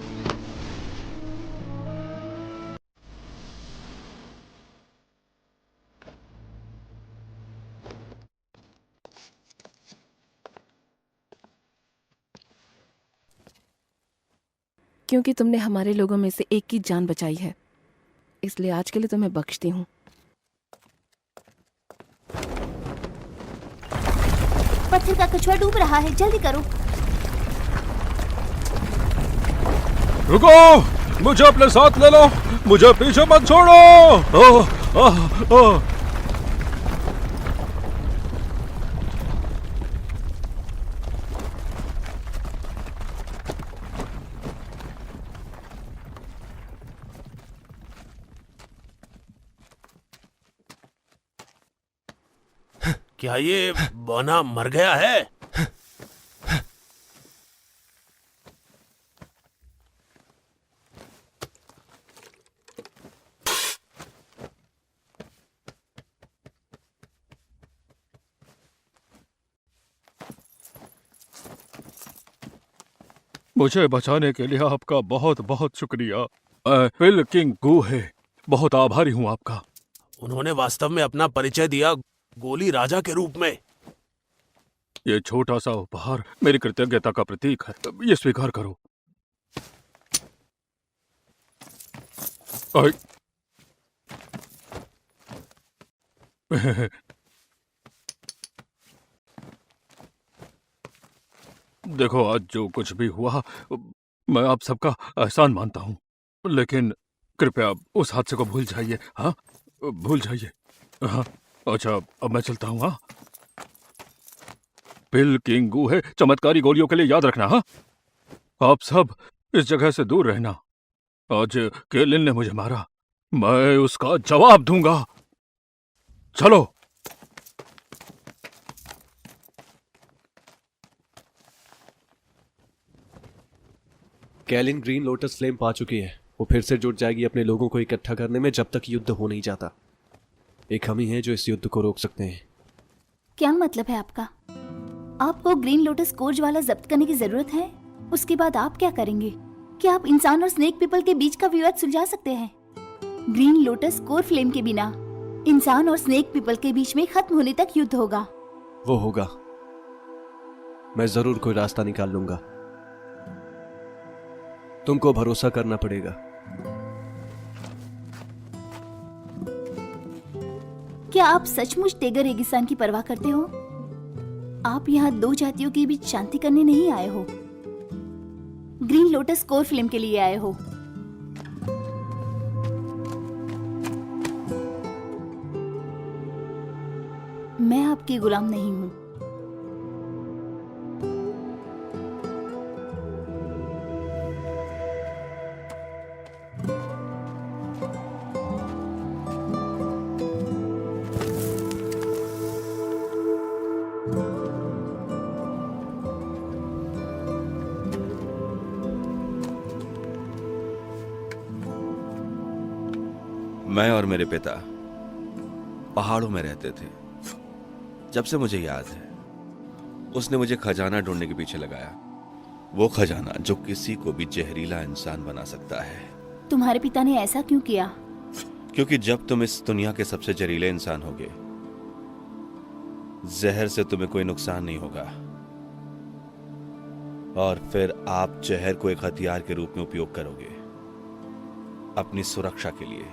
क्योंकि तुमने हमारे लोगों में से एक की जान बचाई है, इसलिए आज के लिए तुम्हें बख्शती हूँ। पत्थर का कछुआ डूब रहा है, जल्दी करो। रुको, मुझे अपने साथ ले लो, मुझे पीछे मत छोड़ो। ओह, ओह, ओह। क्या ये बोना मर गया है? मुझे बचाने के लिए आपका बहुत बहुत शुक्रिया। मैं फिल किंग गू है, बहुत आभारी हूँ आपका। उन्होंने वास्तव में अपना परिचय दिया गोली राजा के रूप में। ये छोटा सा उपहार मेरी कृतज्ञता का प्रतीक है, ये स्वीकार करो। देखो, आज जो कुछ भी हुआ मैं आप सबका एहसान मानता हूँ, लेकिन कृपया उस हादसे को भूल जाइए। हाँ, भूल जाइए। हाँ, अच्छा, अब मैं चलता हूँ। हाँ, पिल किंग गू है, चमत्कारी गोलियों के लिए याद रखना। हाँ, आप सब इस जगह से दूर रहना। आज केलिन ने मुझे मारा, मैं उसका जवाब दूंगा। चलो। कैलिन ग्रीन लोटस फ्लेम पा चुकी है। वो फिर से जुट जाएगी अपने लोगों को इकट्ठा करने में जब तक युद्ध हो नहीं जाता। एक हम ही हैं जो इस युद्ध को रोक सकते हैं। क्या मतलब है आपका? आपको ग्रीन लोटस कोर ज्वाला जब्त करने की जरूरत है? उसके बाद आप क्या करेंगे? क्या आप इंसान और स्नेक पीपल के बीच का विवाद सुलझा सकते हैं? ग्रीन लोटस कोर फ्लेम के बिना इंसान और स्नेक पीपल के बीच में खत्म होने तक युद्ध होगा। वो होगा। मैं जरूर कोई रास्ता निकाल लूंगा। तुमको भरोसा करना पड़ेगा। क्या आप सचमुच टेगर रेगिस्तान की परवाह करते हो? आप यहाँ दो जातियों के बीच शांति करने नहीं आए हो, ग्रीन लोटस कोर फ्लेम के लिए आए हो। मैं आपकी गुलाम नहीं हूं। मैं और मेरे पिता पहाड़ों में रहते थे। जब से मुझे याद है, उसने मुझे खजाना ढूंढने के पीछे लगाया। वो खजाना जो किसी को भी जहरीला इंसान बना सकता है। तुम्हारे पिता ने ऐसा क्यों किया? क्योंकि जब तुम इस दुनिया के सबसे जहरीले इंसान होगे, जहर से तुम्हें कोई नुकसान नहीं होगा, और फिर आप जहर को एक हथियार के रूप में उपयोग करोगे अपनी सुरक्षा के लिए।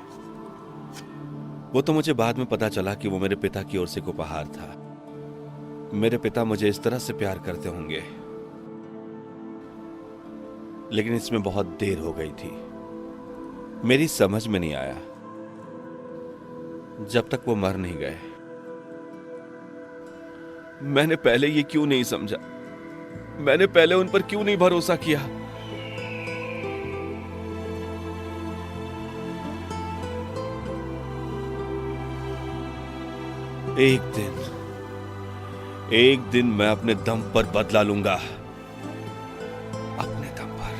वो तो मुझे बाद में पता चला कि वो मेरे पिता की ओर से एक उपहार था। मेरे पिता मुझे इस तरह से प्यार करते होंगे, लेकिन इसमें बहुत देर हो गई थी। मेरी समझ में नहीं आया जब तक वो मर नहीं गए। मैंने पहले ये क्यों नहीं समझा? मैंने पहले उन पर क्यों नहीं भरोसा किया? एक दिन मैं अपने दम पर बदला लूंगा, अपने दम पर।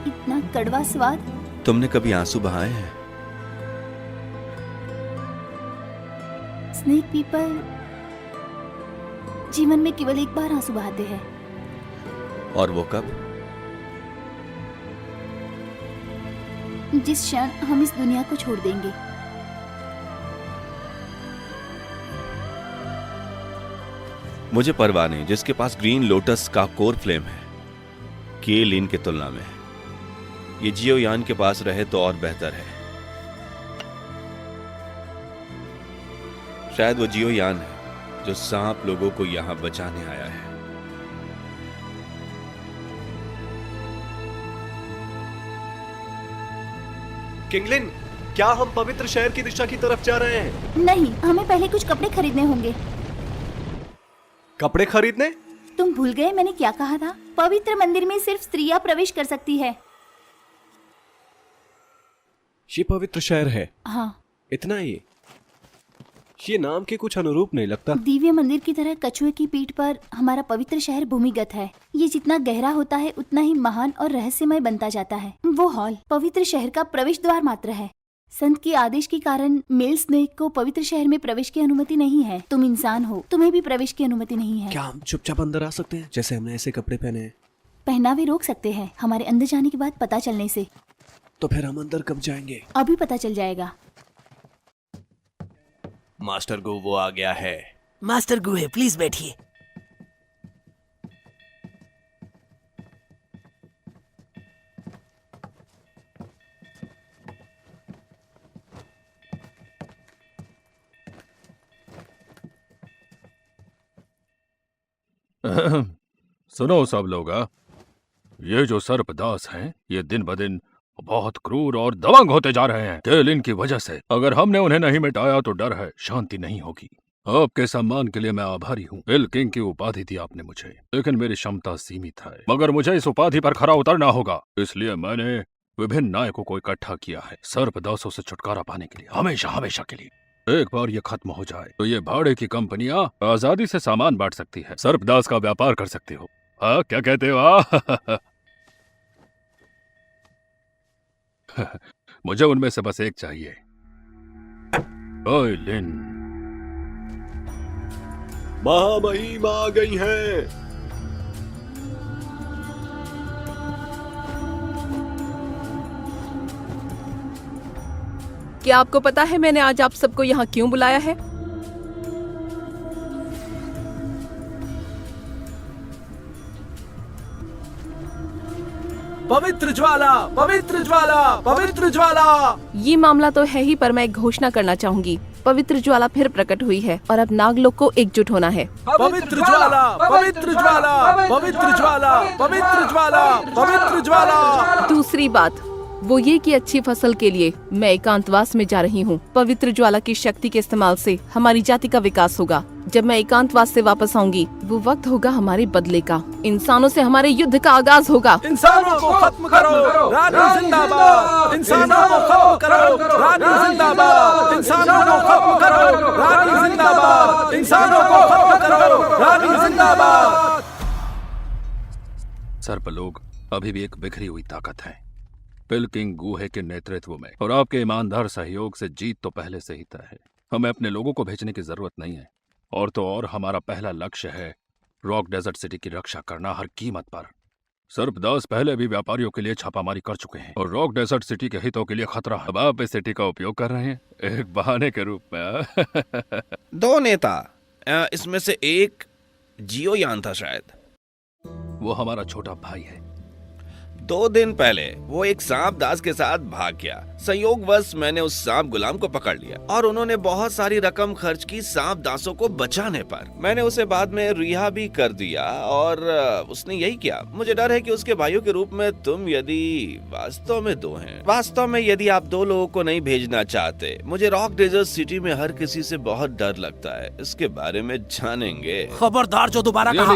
इतना कड़वा स्वाद। तुमने कभी आंसू बहाए हैं? स्नेक पीपल जीवन में केवल एक बार आंसू बहाते हैं। और वो कब? जिस क्षण हम इस दुनिया को छोड़ देंगे। मुझे परवाह नहीं जिसके पास ग्रीन लोटस का कोर फ्लेम है के लिन की तुलना में। ये जियो यान के पास रहे तो और बेहतर है। शायद वो जियो यान है जो सांप लोगों को यहां बचाने आया है। किंगलिन, क्या हम पवित्र शहर की दिशा की तरफ जा रहे हैं? नहीं, हमें पहले कुछ कपड़े खरीदने होंगे। कपड़े खरीदने? तुम भूल गए मैंने क्या कहा था? पवित्र मंदिर में सिर्फ स्त्रियां प्रवेश कर सकती है। ये पवित्र शहर है? हाँ। इतना ही? ये नाम के कुछ अनुरूप नहीं लगता। दिव्य मंदिर की तरह कछुए की पीठ पर हमारा पवित्र शहर भूमिगत है। ये जितना गहरा होता है उतना ही महान और रहस्यमय बनता जाता है। वो हॉल पवित्र शहर का प्रवेश द्वार मात्र है। संत के आदेश के कारण मेल स्नेक को पवित्र शहर में प्रवेश की अनुमति नहीं है। तुम इंसान हो, तुम्हें भी प्रवेश की अनुमति नहीं है। क्या हम चुपचाप अंदर आ सकते हैं जैसे हमने ऐसे कपड़े पहने हैं? पहनावे रोक सकते हैं हमारे अंदर जाने के बाद पता चलने से। तो फिर हम अंदर कब जाएंगे? अभी पता चल जाएगा। मास्टर गो वो आ गया है। मास्टर गुहे प्लीज बैठिए। सुनो सब लोग, ये जो सर्पदास हैं, ये दिन ब दिन बहुत क्रूर और दबंग होते जा रहे हैं। केलिन की वजह से अगर हमने उन्हें नहीं मिटाया तो डर है शांति नहीं होगी। आपके सम्मान के लिए मैं आभारी हूँ। हिल किंग की उपाधि दी आपने मुझे, लेकिन मेरी क्षमता सीमित है। मगर मुझे इस उपाधि पर खरा उतरना होगा, इसलिए मैंने विभिन्न नायकों को इकट्ठा किया है सर्पदासों से छुटकारा पाने के लिए, हमेशा हमेशा के लिए। एक बार ये खत्म हो जाए तो ये भाड़े की कंपनियां आजादी से सामान बांट सकती है, सर्पदास का व्यापार कर सकती हो। हाँ, क्या कहते हो? मुझे उनमें से बस एक चाहिए। ओए लिन, महामहिम आ गई हैं। क्या आपको पता है मैंने आज आप सबको यहाँ क्यों बुलाया है? पवित्र ज्वाला, पवित्र ज्वाला, पवित्र ज्वाला। ये मामला तो है ही, पर मैं एक घोषणा करना चाहूंगी। पवित्र ज्वाला फिर प्रकट हुई है और अब नागलोक को एकजुट होना है। पवित्र ज्वाला, पवित्र ज्वाला, पवित्र ज्वाला, पवित्र ज्वाला, पवित्र ज्वाला। दूसरी बात वो ये कि अच्छी फसल के लिए मैं एकांतवास में जा रही हूँ। पवित्र ज्वाला की शक्ति के इस्तेमाल से हमारी जाति का विकास होगा। जब मैं एकांतवास से वापस आऊंगी वो वक्त होगा हमारे बदले का। इंसानों से हमारे युद्ध का आगाज होगा। इंसानों को खत्म करो, रानी जिंदाबाद। इंसानों को खत्म करो, रानी जिंदाबाद। इंसानों को खत्म करो, रानी जिंदाबाद। इंसानों को खत्म करो, रानी जिंदाबाद। सर्प लोग अभी भी एक बिखरी हुई ताकत है, पिलकिंग गुहे के नेतृत्व में, और आपके ईमानदार सहयोग से जीत तो पहले से ही तय है। हमें अपने लोगों को भेजने की जरूरत नहीं है, और तो और हमारा पहला लक्ष्य है रॉक डेजर्ट सिटी की रक्षा करना हर कीमत पर। सर्पदास पहले भी व्यापारियों के लिए छापामारी कर चुके हैं और रॉक डेजर्ट सिटी के हितों के लिए खतरा है। अब आप इस सिटी का उपयोग कर रहे हैं एक बहाने के रूप में। दो नेता, इसमें से एक जियो यान था शायद। वो हमारा छोटा भाई है। 2 दिन पहले वो एक सांप दास के साथ भाग गया। संयोगवश मैंने उस सांप गुलाम को पकड़ लिया और उन्होंने बहुत सारी रकम खर्च की सांप दासों को बचाने पर। मैंने उसे बाद में रिहा भी कर दिया और उसने यही किया। मुझे डर है कि उसके भाइयों के रूप में तुम यदि वास्तव में 2 हैं। वास्तव में यदि आप 2 लोगों को नहीं भेजना चाहते, मुझे रॉक डेजर्ट सिटी में हर किसी से बहुत डर लगता है। इसके बारे में जानेंगे। खबरदार जो दोबारा कहा।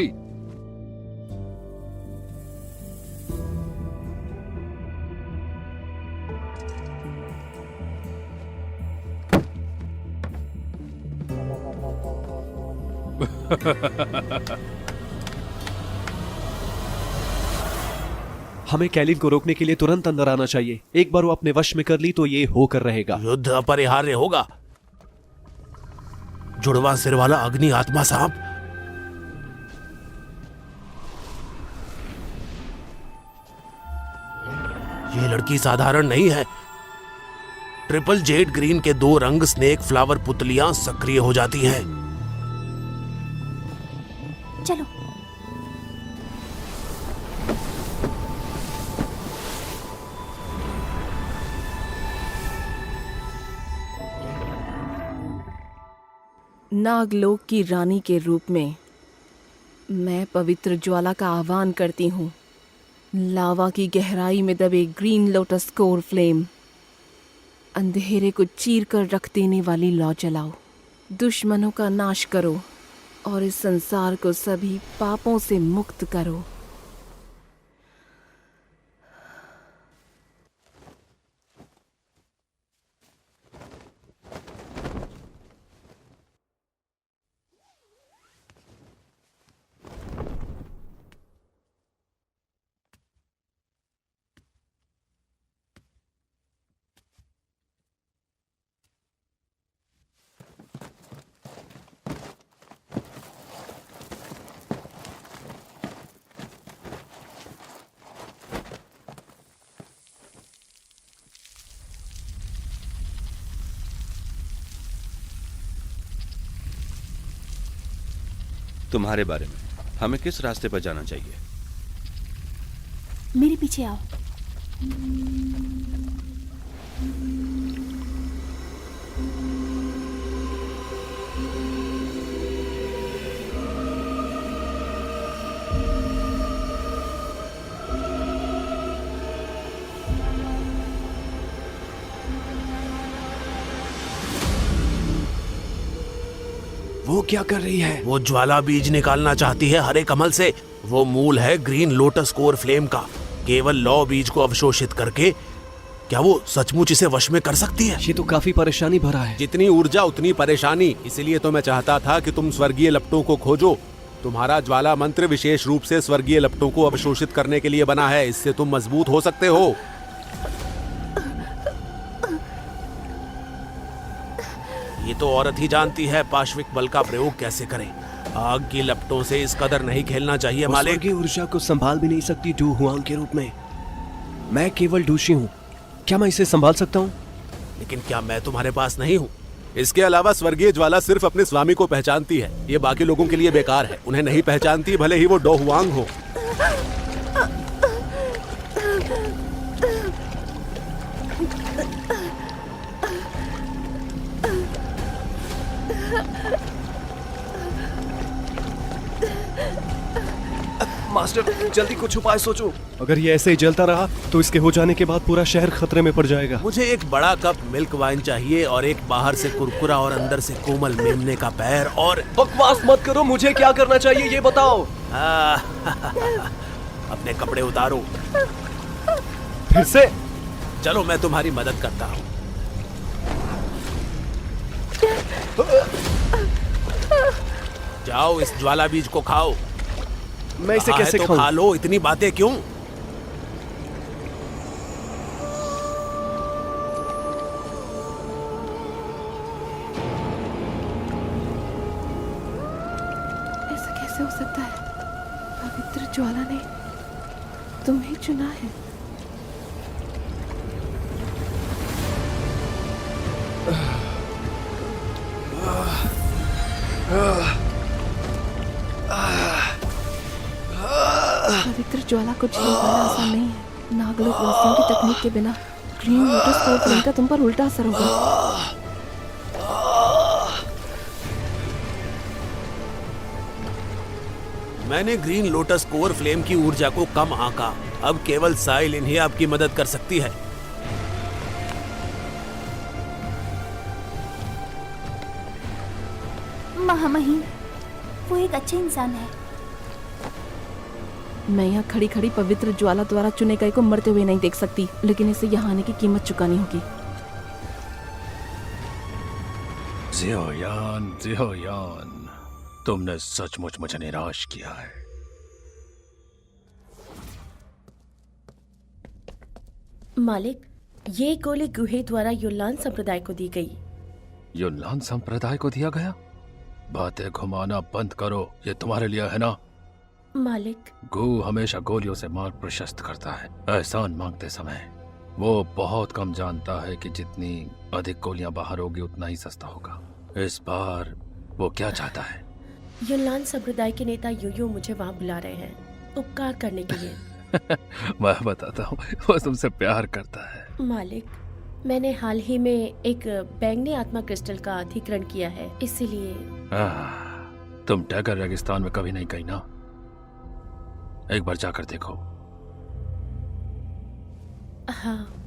हमें कैलिन को रोकने के लिए तुरंत अंदर आना चाहिए। एक बार वो अपने वश में कर ली तो ये होकर रहेगा। युद्ध अपरिहार्य होगा। जुड़वा सिर वाला अग्नि आत्मा सांप। ये लड़की साधारण नहीं है। ट्रिपल जेड ग्रीन के 2 रंग स्नेक फ्लावर पुतलियां सक्रिय हो जाती हैं। चलो। नागलोक की रानी के रूप में मैं पवित्र ज्वाला का आह्वान करती हूँ। लावा की गहराई में दबे ग्रीन लोटस कोर फ्लेम, अंधेरे को चीर कर रख देने वाली लौ जलाओ। दुश्मनों का नाश करो और इस संसार को सभी पापों से मुक्त करो। तुम्हारे बारे में, हमें किस रास्ते पर जाना चाहिए? मेरे पीछे आओ। वो क्या कर रही है? वो ज्वाला बीज निकालना चाहती है हरे कमल से। वो मूल है ग्रीन लोटस कोर फ्लेम का। केवल लौ बीज को अवशोषित करके क्या वो सचमुच इसे वश में कर सकती है? ये तो काफी परेशानी भरा है। जितनी ऊर्जा उतनी परेशानी, इसलिए तो मैं चाहता था कि तुम स्वर्गीय लपटों को खोजो। तुम्हारा ज्वाला मंत्र विशेष रूप से स्वर्गीय लपटों को अवशोषित करने के लिए बना है। इससे तुम मजबूत हो सकते हो। ये तो औरत ही जानती है पाश्विक बल का प्रयोग कैसे करें। आग की लपटों से इस कदर नहीं खेलना चाहिए मालिक। की ऊर्जा को संभाल भी नहीं सकती डू हुआंग के रूप में। मैं केवल डूशी हूँ, क्या मैं इसे संभाल सकता हूँ? लेकिन क्या मैं तुम्हारे पास नहीं हूँ? इसके अलावा स्वर्गीय ज्वाला सिर्फ अपने स्वामी को पहचानती है। ये बाकी लोगों के लिए बेकार है। उन्हें नहीं पहचानती, भले ही वो डो हुआंग हो। मास्टर, जल्दी कुछ उपाय सोचो। अगर ये ऐसे ही जलता रहा तो इसके हो जाने के बाद पूरा शहर खतरे में पड़ जाएगा। मुझे एक बड़ा कप मिल्क वाइन चाहिए और एक बाहर से कुरकुरा और अंदर से कोमल मेमने का पैर। और बकवास मत करो, मुझे क्या करना चाहिए ये बताओ। अपने कपड़े उतारो। फिर से? चलो मैं तुम्हारी मदद करता हूँ। जाओ इस ज्वाला बीज को खाओ। मैं इसे कैसे तो खाऊं? खा लो, इतनी बातें क्यों? ऐसा कैसे हो सकता है? पवित्र ज्वाला ने तुम्हें चुना है। पवित्र ज्वाला को झेल पाना आसान नहीं है। नागलोक वासियों की तकनीक के बिना ग्रीन लोटस कोर फ्लेम का तुम पर उल्टा असर होगा। मैंने ग्रीन लोटस कोर फ्लेम की ऊर्जा को कम आंका। अब केवल साइलिन ही आपकी मदद कर सकती है। महामहिम, वो एक अच्छे इंसान है। मैं यहाँ खड़ी खड़ी पवित्र ज्वाला द्वारा चुने गए को मरते हुए नहीं देख सकती, लेकिन इसे यहाँ आने की कीमत चुकानी होगी। ज़ियोयान, ज़ियोयान, तुमने सचमुच मुझे निराश किया है। मालिक, ये गोली गुहे द्वारा युनलान संप्रदाय को दी गई। युनलान संप्रदाय को दिया गया? बातें घुमाना बंद करो, ये तुम्हारे लिए है ना? मालिक, गू हमेशा गोलियों से मार्ग प्रशस्त करता है। एहसान मांगते समय वो बहुत कम जानता है कि जितनी अधिक गोलियां बाहर होगी उतना ही सस्ता होगा। इस बार वो क्या चाहता है? युनलान संप्रदाय के नेता यूयू मुझे वहाँ बुला रहे हैं उपकार करने के लिए। मैं बताता हूँ, वो तुमसे प्यार करता है। मालिक, मैंने हाल ही में एक बैंगनी आत्मा क्रिस्टल का अधिग्रहण किया है, इसीलिए। तुम टैगर रेगिस्तान में कभी नहीं गई ना? एक बार जाकर देखो। हाँ।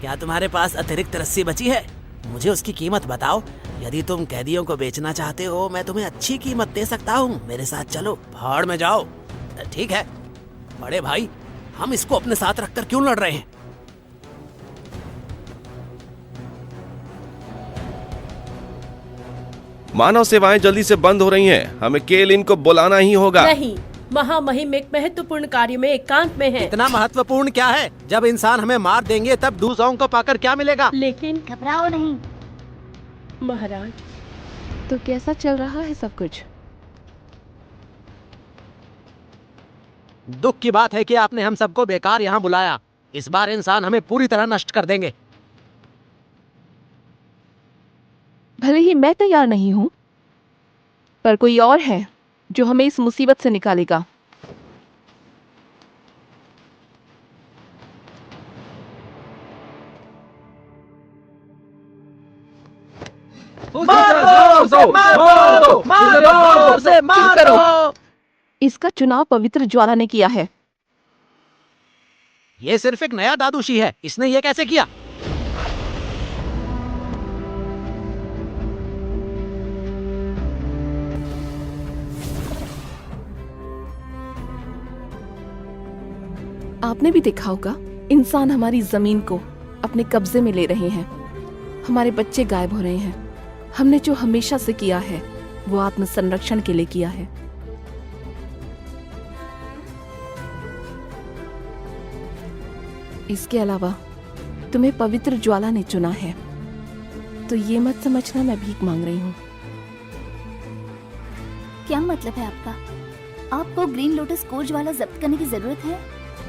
क्या तुम्हारे पास अतिरिक्त रस्सी बची है? मुझे उसकी कीमत बताओ। यदि तुम कैदियों को बेचना चाहते हो, मैं तुम्हें अच्छी कीमत दे सकता हूँ। मेरे साथ चलो, भाड़ में जाओ। ठीक है बड़े भाई, हम इसको अपने साथ रखकर क्यों लड़ रहे हैं? मानव सेवाएं जल्दी से बंद हो रही हैं। हमें केलिन को बुलाना ही होगा। नहीं, महामहिम एक महत्वपूर्ण कार्य में एकांत में है। इतना महत्वपूर्ण क्या है? जब इंसान हमें मार देंगे तब दूसरों को पाकर क्या मिलेगा? लेकिन घबराओ नहीं महाराज। तो कैसा चल रहा है सब कुछ? दुख की बात है कि आपने हम सबको बेकार यहाँ बुलाया। इस बार इंसान हमें पूरी तरह नष्ट कर देंगे। भले ही मैं तैयार नहीं हूँ, पर कोई और है जो हमें इस मुसीबत से निकालेगा। इसका चुनाव पवित्र ज्वाला ने किया है। ये सिर्फ एक नया दादूशी है। इसने ये कैसे किया? आपने भी देखा होगा, इंसान हमारी जमीन को अपने कब्जे में ले रहे हैं। हमारे बच्चे गायब हो रहे हैं। हमने जो हमेशा से किया है वो आत्म संरक्षण के लिए किया है। इसके अलावा तुम्हें पवित्र ज्वाला ने चुना है, तो ये मत समझना मैं भीख मांग रही हूँ। क्या मतलब है आपका? आपको ग्रीन लोटस कोर ज्वाला जब्त करने की जरूरत है?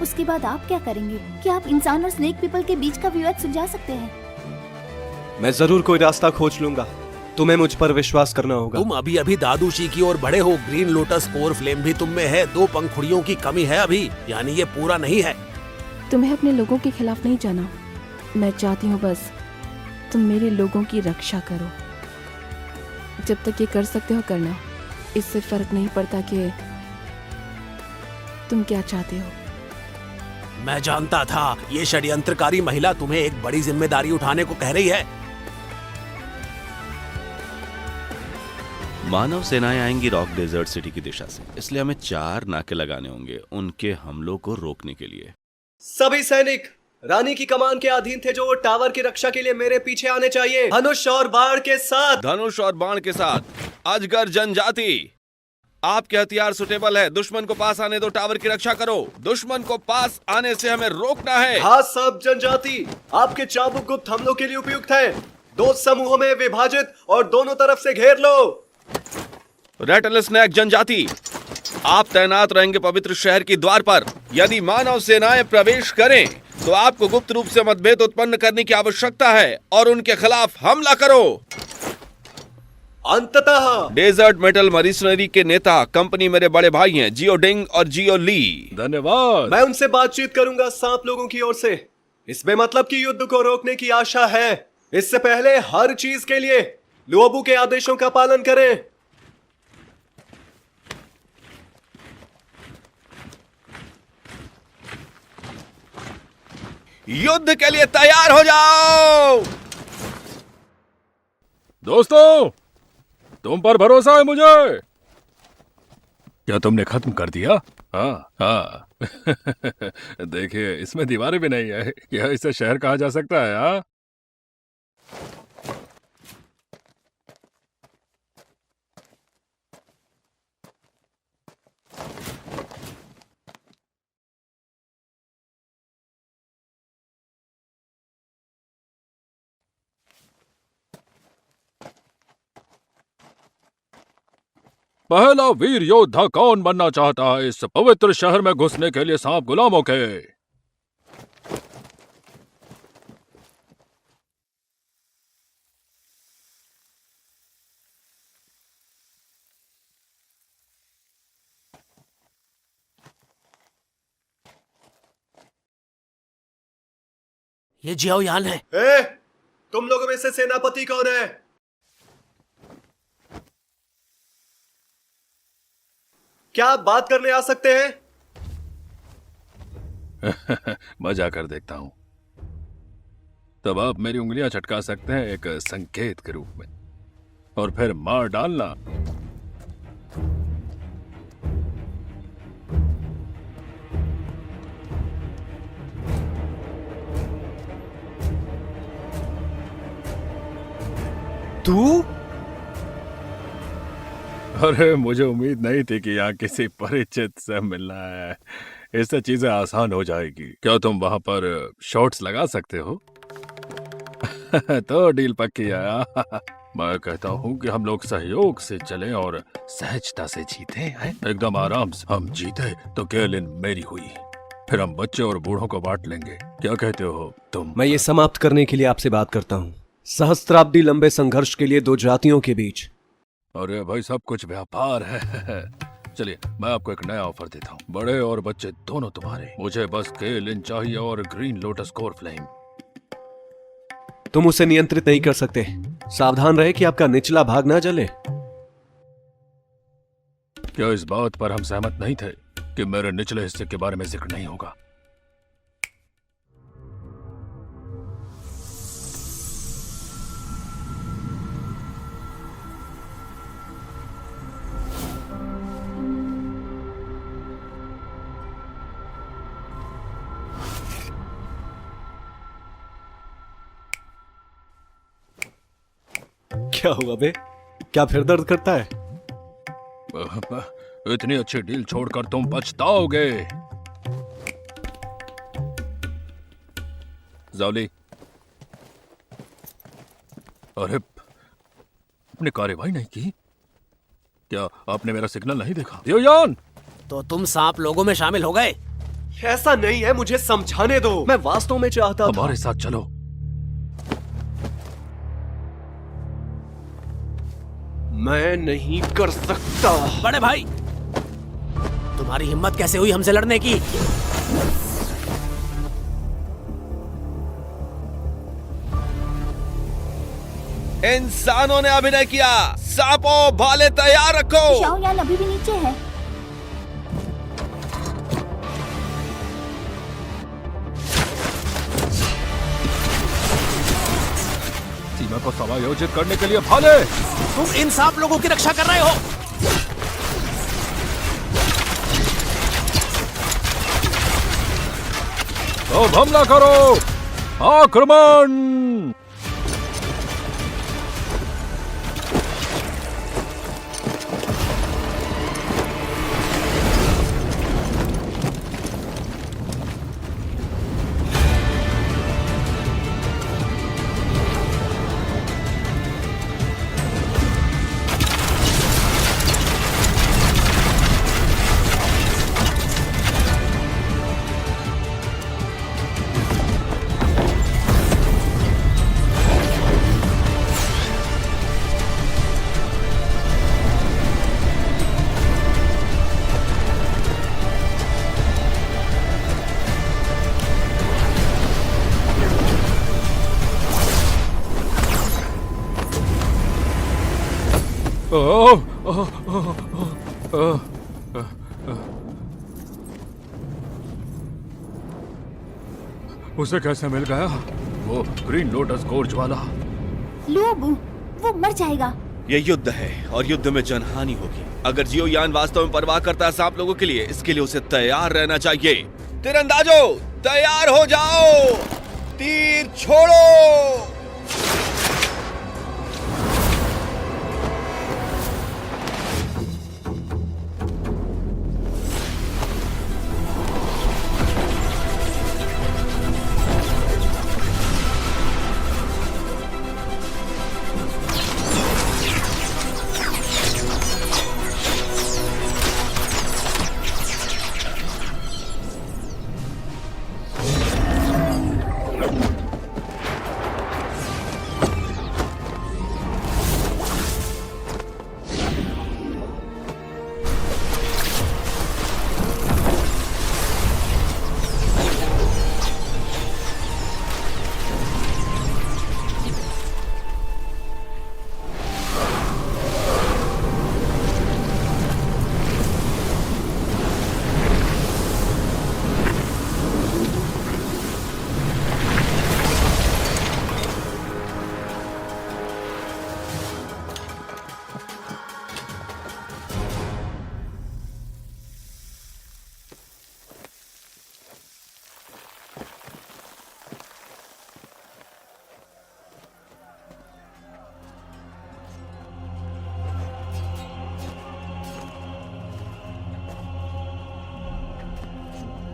उसके बाद आप क्या करेंगे? क्या आप इंसान और स्नेक पीपल के बीच का विवाद सुलझा सकते हैं? मैं जरूर कोई रास्ता खोज लूंगा। तुम्हें मुझ पर विश्वास करना होगा। तुम अभी अभी दादूशी की ओर बढ़े हो। ग्रीन लोटस कोर फ्लेम भी तुम में है। 2 पंखुड़ियों की कमी है अभी, यानी ये पूरा नहीं है। तुम्हें अपने लोगों के खिलाफ नहीं जाना। मैं चाहती हूँ बस तुम मेरे लोगों की रक्षा करो। जब तक ये कर सकते हो करना। इससे फर्क नहीं पड़ता कि तुम क्या चाहते हो। मैं जानता था ये षड्यंत्रकारी महिला तुम्हें एक बड़ी जिम्मेदारी उठाने को कह रही है। मानव सेनाएं आएंगी रॉक डेजर्ट सिटी की दिशा से, इसलिए हमें 4 नाके लगाने होंगे उनके हमलों को रोकने के लिए। सभी सैनिक रानी की कमान के अधीन थे जो टावर की रक्षा के लिए मेरे पीछे आने चाहिए। धनुष और बाण के साथ। धनुष और बाण के साथ। अजगर जनजाति, आपके हथियार सुटेबल है। दुश्मन को पास आने दो, टावर की रक्षा करो। दुश्मन को पास आने से हमें रोकना है। हाँ सब जनजाति, आपके चाबुक गुप्त हमलों के लिए उपयुक्त है। 2 समूहों में विभाजित और दोनों तरफ से घेर लो। रेटल स्नैक जनजाति, आप तैनात रहेंगे पवित्र शहर की द्वार पर। यदि मानव सेनाएं प्रवेश करें तो आपको गुप्त रूप से मतभेद उत्पन्न करने की आवश्यकता है और उनके खिलाफ हमला करो। अंततः डेजर्ट मेटल मरीसनरी के नेता कंपनी मेरे बड़े भाई हैं, जियो डिंग और जियो ली। धन्यवाद। मैं उनसे बातचीत करूंगा सांप लोगों की ओर से। इसमें मतलब कि युद्ध को रोकने की आशा है। इससे पहले हर चीज के लिए लुओबू के आदेशों का पालन करें। युद्ध के लिए तैयार हो जाओ। दोस्तों, तुम पर भरोसा है मुझे। क्या तुमने खत्म कर दिया? हाँ, देखिए, इसमें दीवारें भी नहीं है। क्या इसे शहर कहा जा सकता है? हाँ, पहला वीर योद्धा कौन बनना चाहता है इस पवित्र शहर में घुसने के लिए सांप गुलामों के? ये जियाओ यान है। तुम लोगों में से सेनापति कौन है? क्या आप बात करने आ सकते हैं? मजा कर देखता हूं। तब आप मेरी उंगलियां चटका सकते हैं एक संकेत के रूप में, और फिर मार डालना। तू? अरे, मुझे उम्मीद नहीं थी कि यहाँ किसी परिचित से मिलना है। इससे चीजें आसान हो जाएगी। क्या तुम वहां पर शॉट्स लगा सकते हो? तो डील पक्की है। मैं कहता हूँ कि हम लोग सहयोग से चलें और सहजता से जीते हैं। एकदम आराम से। हम जीते तो केलिन मेरी हुई, फिर हम बच्चे और बूढ़ों को बांट लेंगे। क्या कहते हो तुम? मैं ये समाप्त करने के लिए आपसे बात करता हूँ। सहस्त्राब्दी लंबे संघर्ष के लिए दो जातियों के बीच। अरे भाई, सब कुछ व्यापार है। चलिए, मैं आपको एक नया ऑफर देता हूँ। बड़े और बच्चे दोनों तुम्हारे। मुझे बस केलिन चाहिए और ग्रीन लोटस कोर फ्लेम। तुम उसे नियंत्रित नहीं कर सकते। सावधान रहे कि आपका निचला भाग ना जले। क्या इस बात पर हम सहमत नहीं थे कि मेरे निचले हिस्से के बारे में जिक्र नहीं होगा? क्या हुआ बे? क्या फिर दर्द करता है? इतनी अच्छी डील छोड़कर तुम पछताओगे। जावली, अरे, आपने कार्रवाई नहीं की? क्या आपने मेरा सिग्नल नहीं देखा? यान! तो तुम सांप लोगों में शामिल हो गए? ऐसा नहीं है, मुझे समझाने दो। मैं वास्तव में चाहता था। हमारे साथ चलो। मैं नहीं कर सकता। बड़े भाई, तुम्हारी हिम्मत कैसे हुई हमसे लड़ने की? इंसानों ने अभिनय किया। सांपों, भाले तैयार रखो। जाओ यान अभी भी नीचे है। सीमा को समायोजित करने के लिए भाले। तुम इन सांप लोगों की रक्षा कर रहे हो। अब हमला करो। आक्रमण! उसे कैसे मिल गया? वो ग्रीन लोटस कोर ज्वाला। लो अबू, वो मर जाएगा। ये युद्ध है और युद्ध में जनहानि होगी। अगर जियोयान वास्तव में परवाह करता है सांप लोगों के लिए, इसके लिए उसे तैयार रहना चाहिए। तीरंदाजों, तैयार हो जाओ, तीर छोड़ो।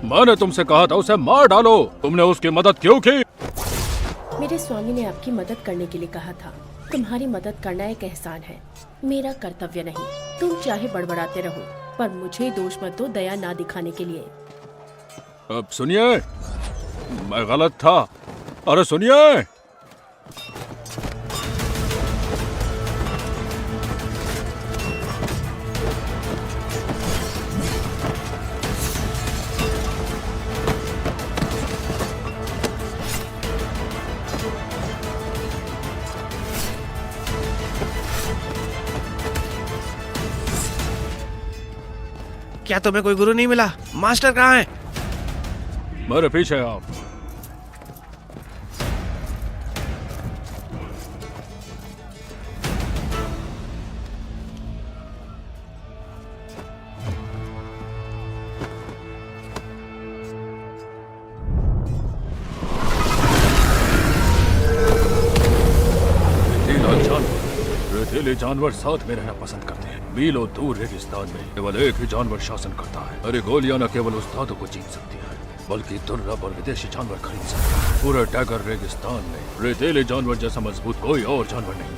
मैंने तुमसे कहा था उसे मार डालो, तुमने उसकी मदद क्यों की? मेरे स्वामी ने आपकी मदद करने के लिए कहा था। तुम्हारी मदद करना एक एहसान है, मेरा कर्तव्य नहीं। तुम चाहे बड़बड़ाते रहो, पर मुझे दोष मत दो दया ना दिखाने के लिए। अब सुनिए, मैं गलत था। अरे सुनिए, क्या तुम्हें कोई गुरु नहीं मिला? मास्टर कहाँ है? मेरे पीछे आप। रेतीले जानवर साथ में रहना पसंद करते हैं। मीलों दूर रेगिस्तान में केवल एक ही जानवर शासन करता है। अरे गोलियां न केवल उस्तादों को जीत सकती है, बल्कि दुर्लभ और विदेशी जानवर खरीद सकता है। पूरे टैगर रेगिस्तान में रेतीले जानवर जैसा मजबूत कोई और जानवर नहीं।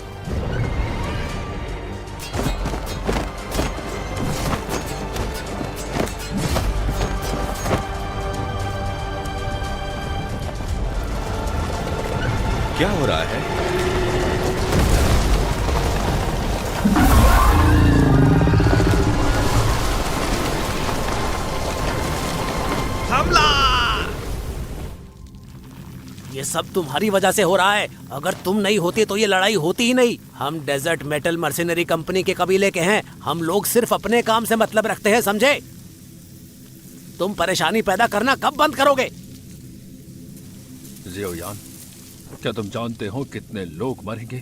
क्या हो रहा है? ये सब तुम्हारी वजह से हो रहा है। अगर तुम नहीं होती तो ये लड़ाई होती ही नहीं। हम डेजर्ट मेटल मर्सिनरी कंपनी के कबीले के हैं। हम लोग सिर्फ अपने काम से मतलब रखते हैं, समझे? तुम परेशानी पैदा करना कब बंद करोगे? जियोयान, क्या तुम जानते हो कितने लोग मरेंगे?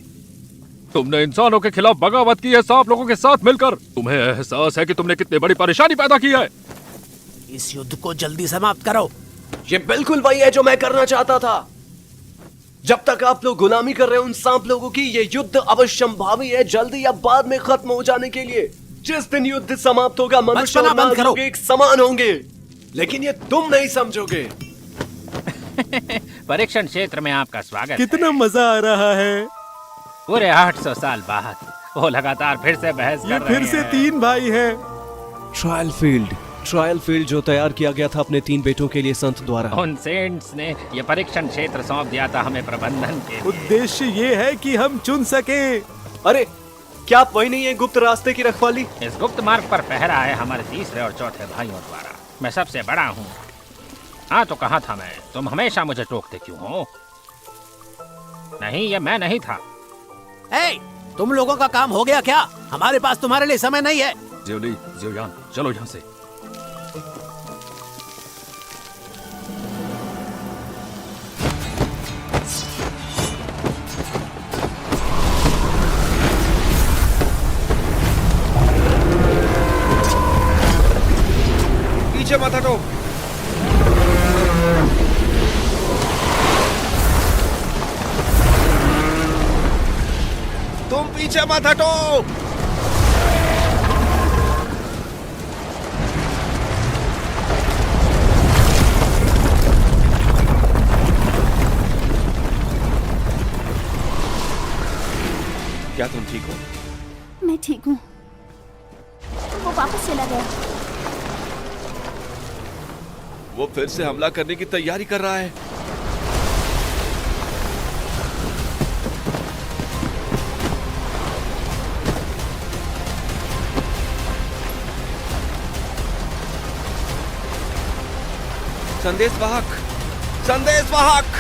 तुमने इंसानों के खिलाफ बगावत की है सांप लोगों के साथ मिलकर। तुम्हें एहसास है कि तुमने कितनी बड़ी परेशानी पैदा की है? इस युद्ध को जल्दी समाप्त करो। ये बिल्कुल वही है जो मैं करना चाहता था। जब तक आप लोग गुलामी कर रहे हो उन सांप लोगों की, ये युद्ध अवश्यंभावी है, जल्दी या बाद में खत्म हो जाने के लिए। जिस दिन युद्ध समाप्त होगा मनुष्य और नाग लोग एक समान होंगे, लेकिन ये तुम नहीं समझोगे। परीक्षण क्षेत्र में आपका स्वागत। कितना मजा आ रहा है। पूरे 800 साल बाद वो लगातार फिर से बहस कर रहे हैं। फिर से 3 भाई हैं। ट्रायल फील्ड जो तैयार किया गया था अपने 3 बेटों के लिए संत द्वारा। उन सेंट्स ने ये परीक्षण क्षेत्र सौंप दिया था हमें प्रबंधन के लिए। उद्देश्य ये है कि हम चुन सके। अरे क्या आप वही नहीं है गुप्त रास्ते की रखवाली? इस गुप्त मार्ग पर पहरा है हमारे तीसरे और चौथे भाइयों द्वारा। मैं सबसे बड़ा हूँ। हाँ तो कहा था मैं, तुम हमेशा मुझे टोकते क्यों हो? नहीं, ये मैं नहीं था। तुम लोगों का काम हो गया क्या? हमारे पास तुम्हारे लिए समय नहीं है। जियोयान, चलो यहाँ से। मत हटो। तुम पीछे मत हटो। क्या तुम ठीक हो? मैं ठीक हूँ। वो वापस चला गया। वो फिर से हमला करने की तैयारी कर रहा है। संदेशवाहक, संदेशवाहक।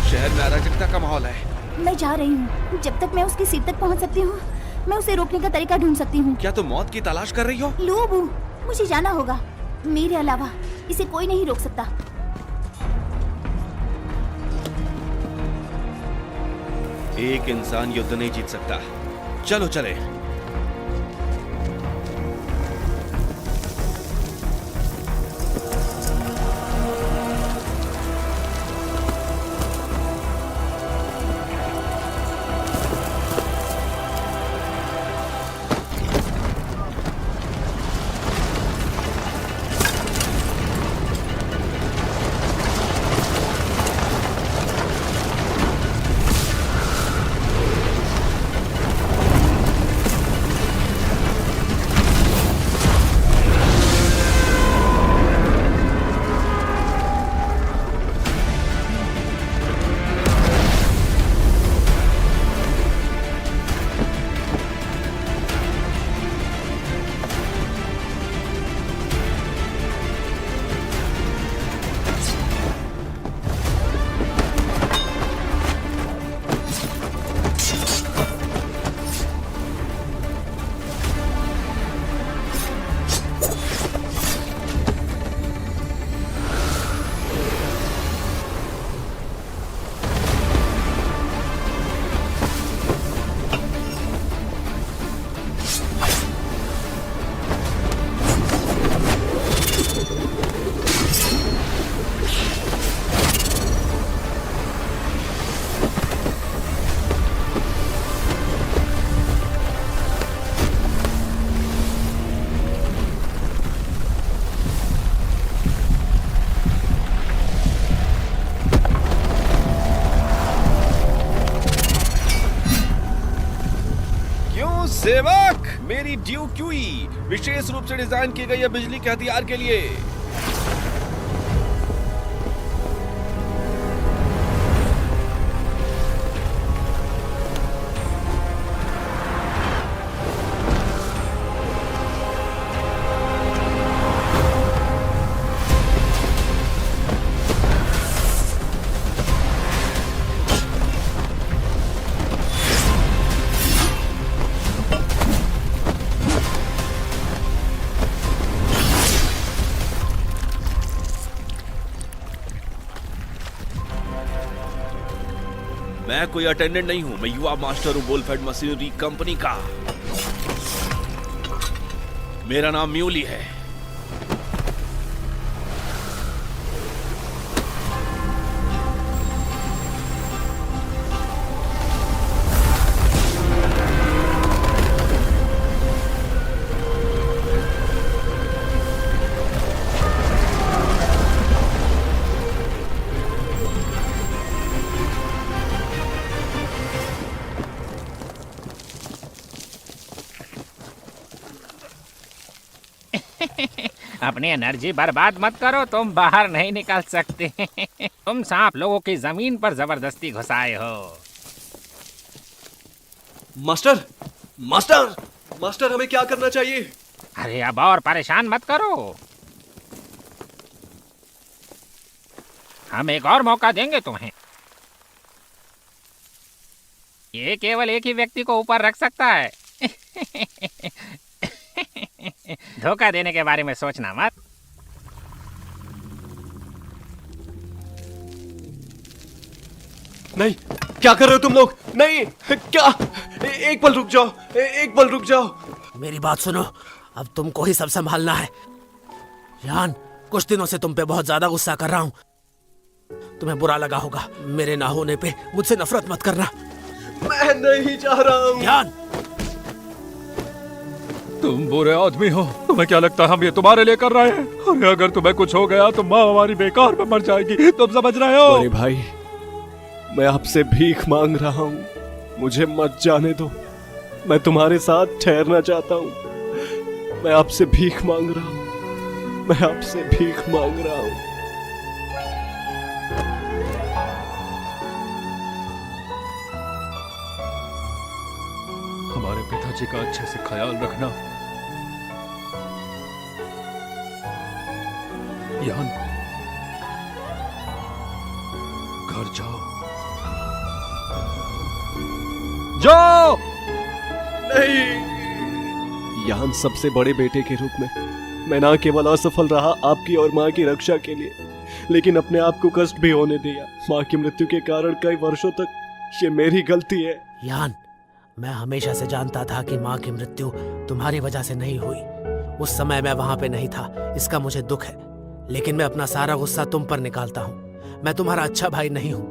शहर में अराजकता का माहौल है। मैं जा रही हूँ। जब तक मैं उसकी सीट तक पहुँच सकती हूँ, मैं उसे रोकने का तरीका ढूंढ सकती हूँ। क्या तुम मौत की तलाश कर रही हो? लूबू, मुझे जाना होगा। मेरे अलावा इसे कोई नहीं रोक सकता। एक इंसान युद्ध नहीं जीत सकता। चलो चले। सेवक, मेरी ड्यू क्यूई विशेष रूप से डिजाइन की गई है बिजली के हथियार के लिए। मैं कोई अटेंडेंट नहीं हूं, मैं युवा मास्टर हूं बोलफेड मशीनरी कंपनी का। मेरा नाम म्यूली है। अपनी एनर्जी बर्बाद मत करो, तुम बाहर नहीं निकल सकते। तुम सांप लोगों की जमीन पर जबरदस्ती घुसाए हो। मास्टर, मास्टर, मास्टर, हमें क्या करना चाहिए? अरे अब और परेशान मत करो, हम एक और मौका देंगे तुम्हें। ये केवल एक ही व्यक्ति को ऊपर रख सकता है। धोखा देने के बारे में सोचना मत। नहीं, क्या कर रहे हो तुम लोग? नहीं, क्या? एक पल रुक जाओ, एक पल रुक जाओ। मेरी बात सुनो, अब तुमको ही सब संभालना है। यान, कुछ दिनों से तुम पे बहुत ज्यादा गुस्सा कर रहा हूँ। तुम्हें बुरा लगा होगा, मेरे ना होने पे मुझसे नफरत मत करना। मैं नहीं चाह रहा हूँ। यान, तुम बुरे आदमी हो। तुम्हें क्या लगता है हम ये तुम्हारे लिए कर रहे हैं? अरे अगर तुम्हें कुछ हो गया तो माँ हमारी बेकार में मर जाएगी। तुम समझ रहे हो? बड़े भाई, मैं आपसे भीख मांग रहा हूँ, मुझे मत जाने दो। मैं तुम्हारे साथ ठहरना चाहता हूँ। मैं आपसे भीख मांग रहा हूँ, मैं आपसे भीख मांग रहा हूँ। हमारे पिताजी का अच्छे से ख्याल रखना। यान, घर जाओ। जाओ। नहीं। यान, सबसे बड़े बेटे के रूप में मैं ना केवल असफल रहा आपकी और माँ की रक्षा के लिए, लेकिन अपने आप को कष्ट भी होने दिया। माँ की मृत्यु के कारण कई वर्षों तक ये मेरी गलती है। यान, मैं हमेशा से जानता था कि माँ की मृत्यु तुम्हारी वजह से नहीं हुई। उस समय मैं वहां पे नहीं था, इसका मुझे दुख है, लेकिन मैं अपना सारा गुस्सा तुम पर निकालता हूँ। मैं तुम्हारा अच्छा भाई नहीं हूँ।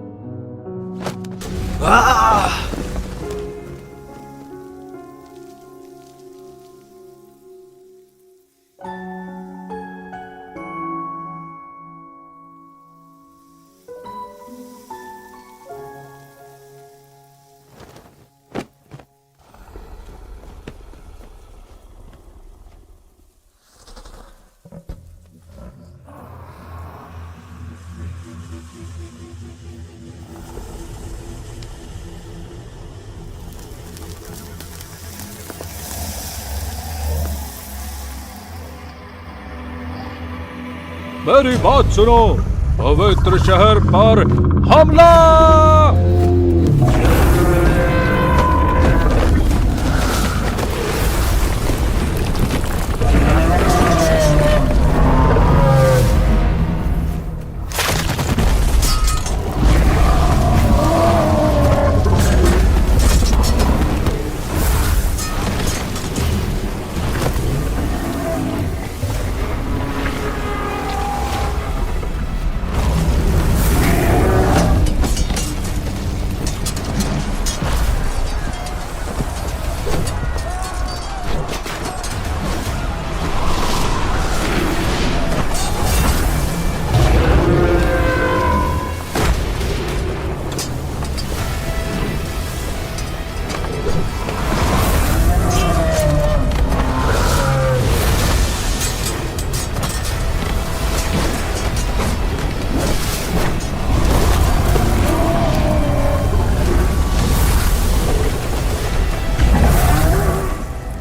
मेरी बात सुनो, पवित्र शहर पर हमला!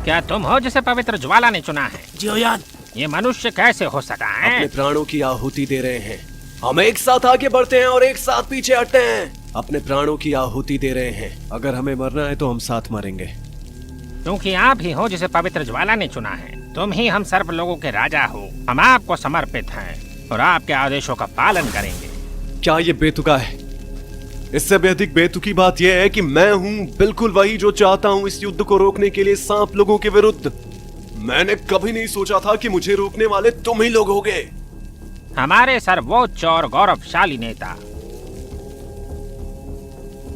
क्या तुम हो जिसे पवित्र ज्वाला ने चुना है? जियोयान, ये मनुष्य कैसे हो सका है? अपने प्राणों की आहुति दे रहे हैं। हम एक साथ आगे बढ़ते हैं और एक साथ पीछे हटते हैं। अपने प्राणों की आहुति दे रहे हैं। अगर हमें मरना है तो हम साथ मरेंगे। क्योंकि आप ही हो जिसे पवित्र ज्वाला ने चुना है। तुम ही हम सर्प लोगों के राजा हो। हम आपको समर्पित हैं और आपके आदेशों का पालन करेंगे। क्या ये बेतुका है? इससे भी अधिक बेतुकी बात यह है कि मैं हूँ बिल्कुल वही जो चाहता हूँ इस युद्ध को रोकने के लिए सांप लोगों के विरुद्ध। मैंने कभी नहीं सोचा था कि मुझे रोकने वाले तुम ही लोग होगे। हमारे सर्वोच्च और गौरवशाली नेता,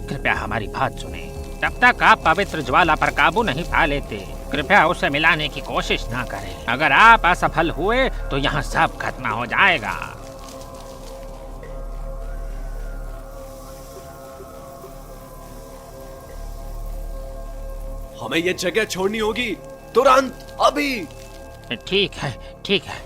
कृपया हमारी बात सुने। जब तक आप पवित्र ज्वाला पर काबू नहीं पा लेते, कृपया उसे मिलाने की कोशिश ना करें। अगर आप असफल हुए तो यहाँ सब खत्म हो जाएगा। हमें ये जगह छोड़नी होगी तुरंत, अभी। ठीक है, ठीक है।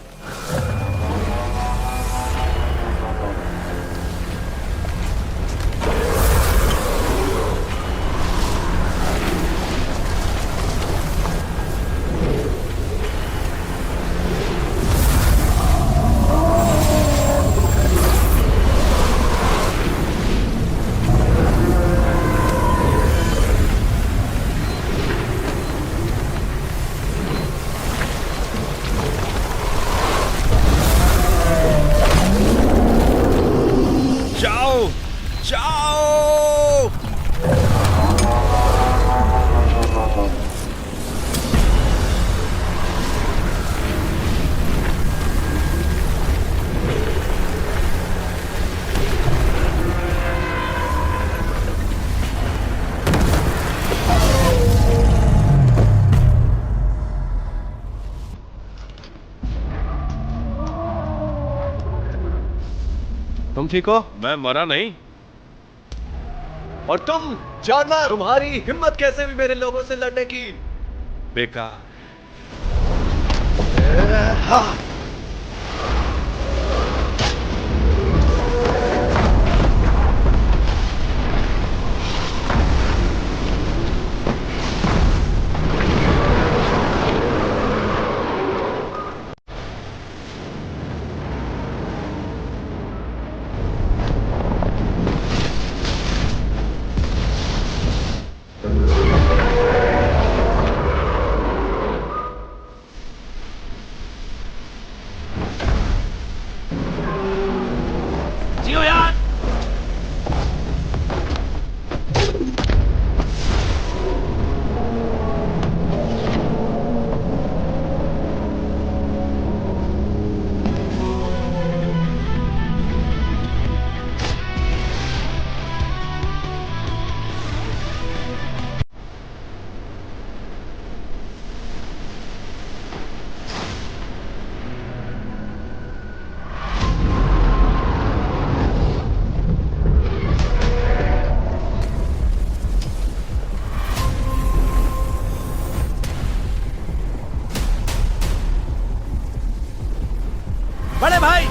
तुम ठीक हो? मैं मरा नहीं। और तुम जानवर, तुम्हारी हिम्मत कैसे हुई मेरे लोगों से लड़ने की? बेकार। बड़े भाई,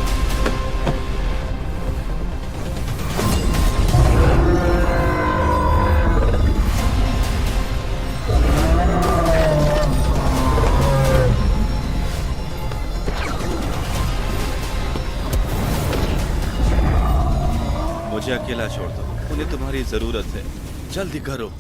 मुझे अकेला छोड़ दो, उन्हें तुम्हारी जरूरत है। जल्दी करो।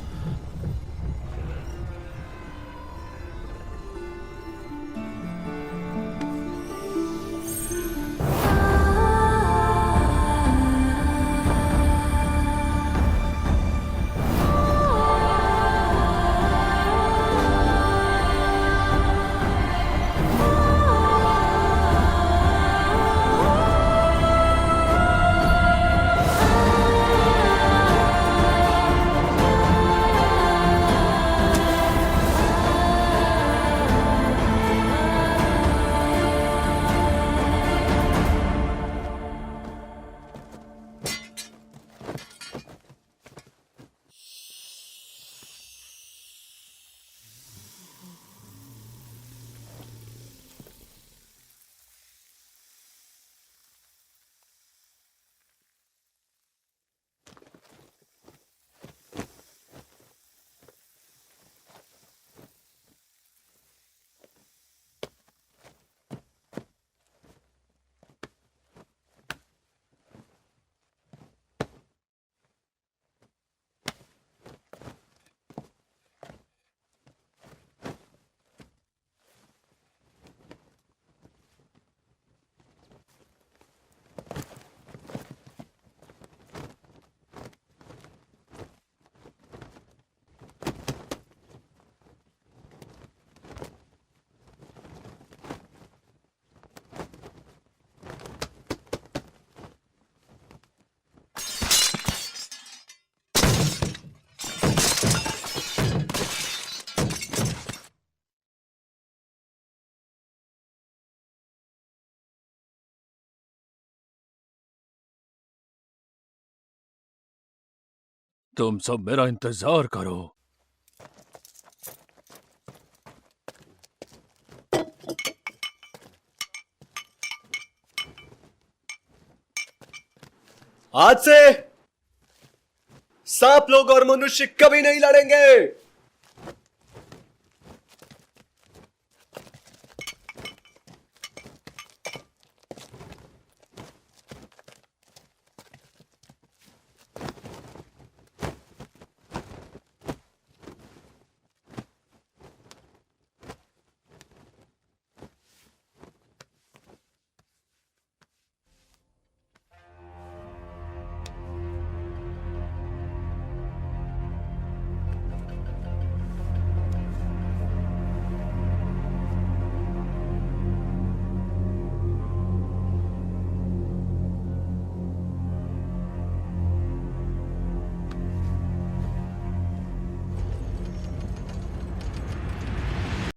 तुम सब मेरा इंतजार करो। आज से सांप लोग और मनुष्य कभी नहीं लड़ेंगे।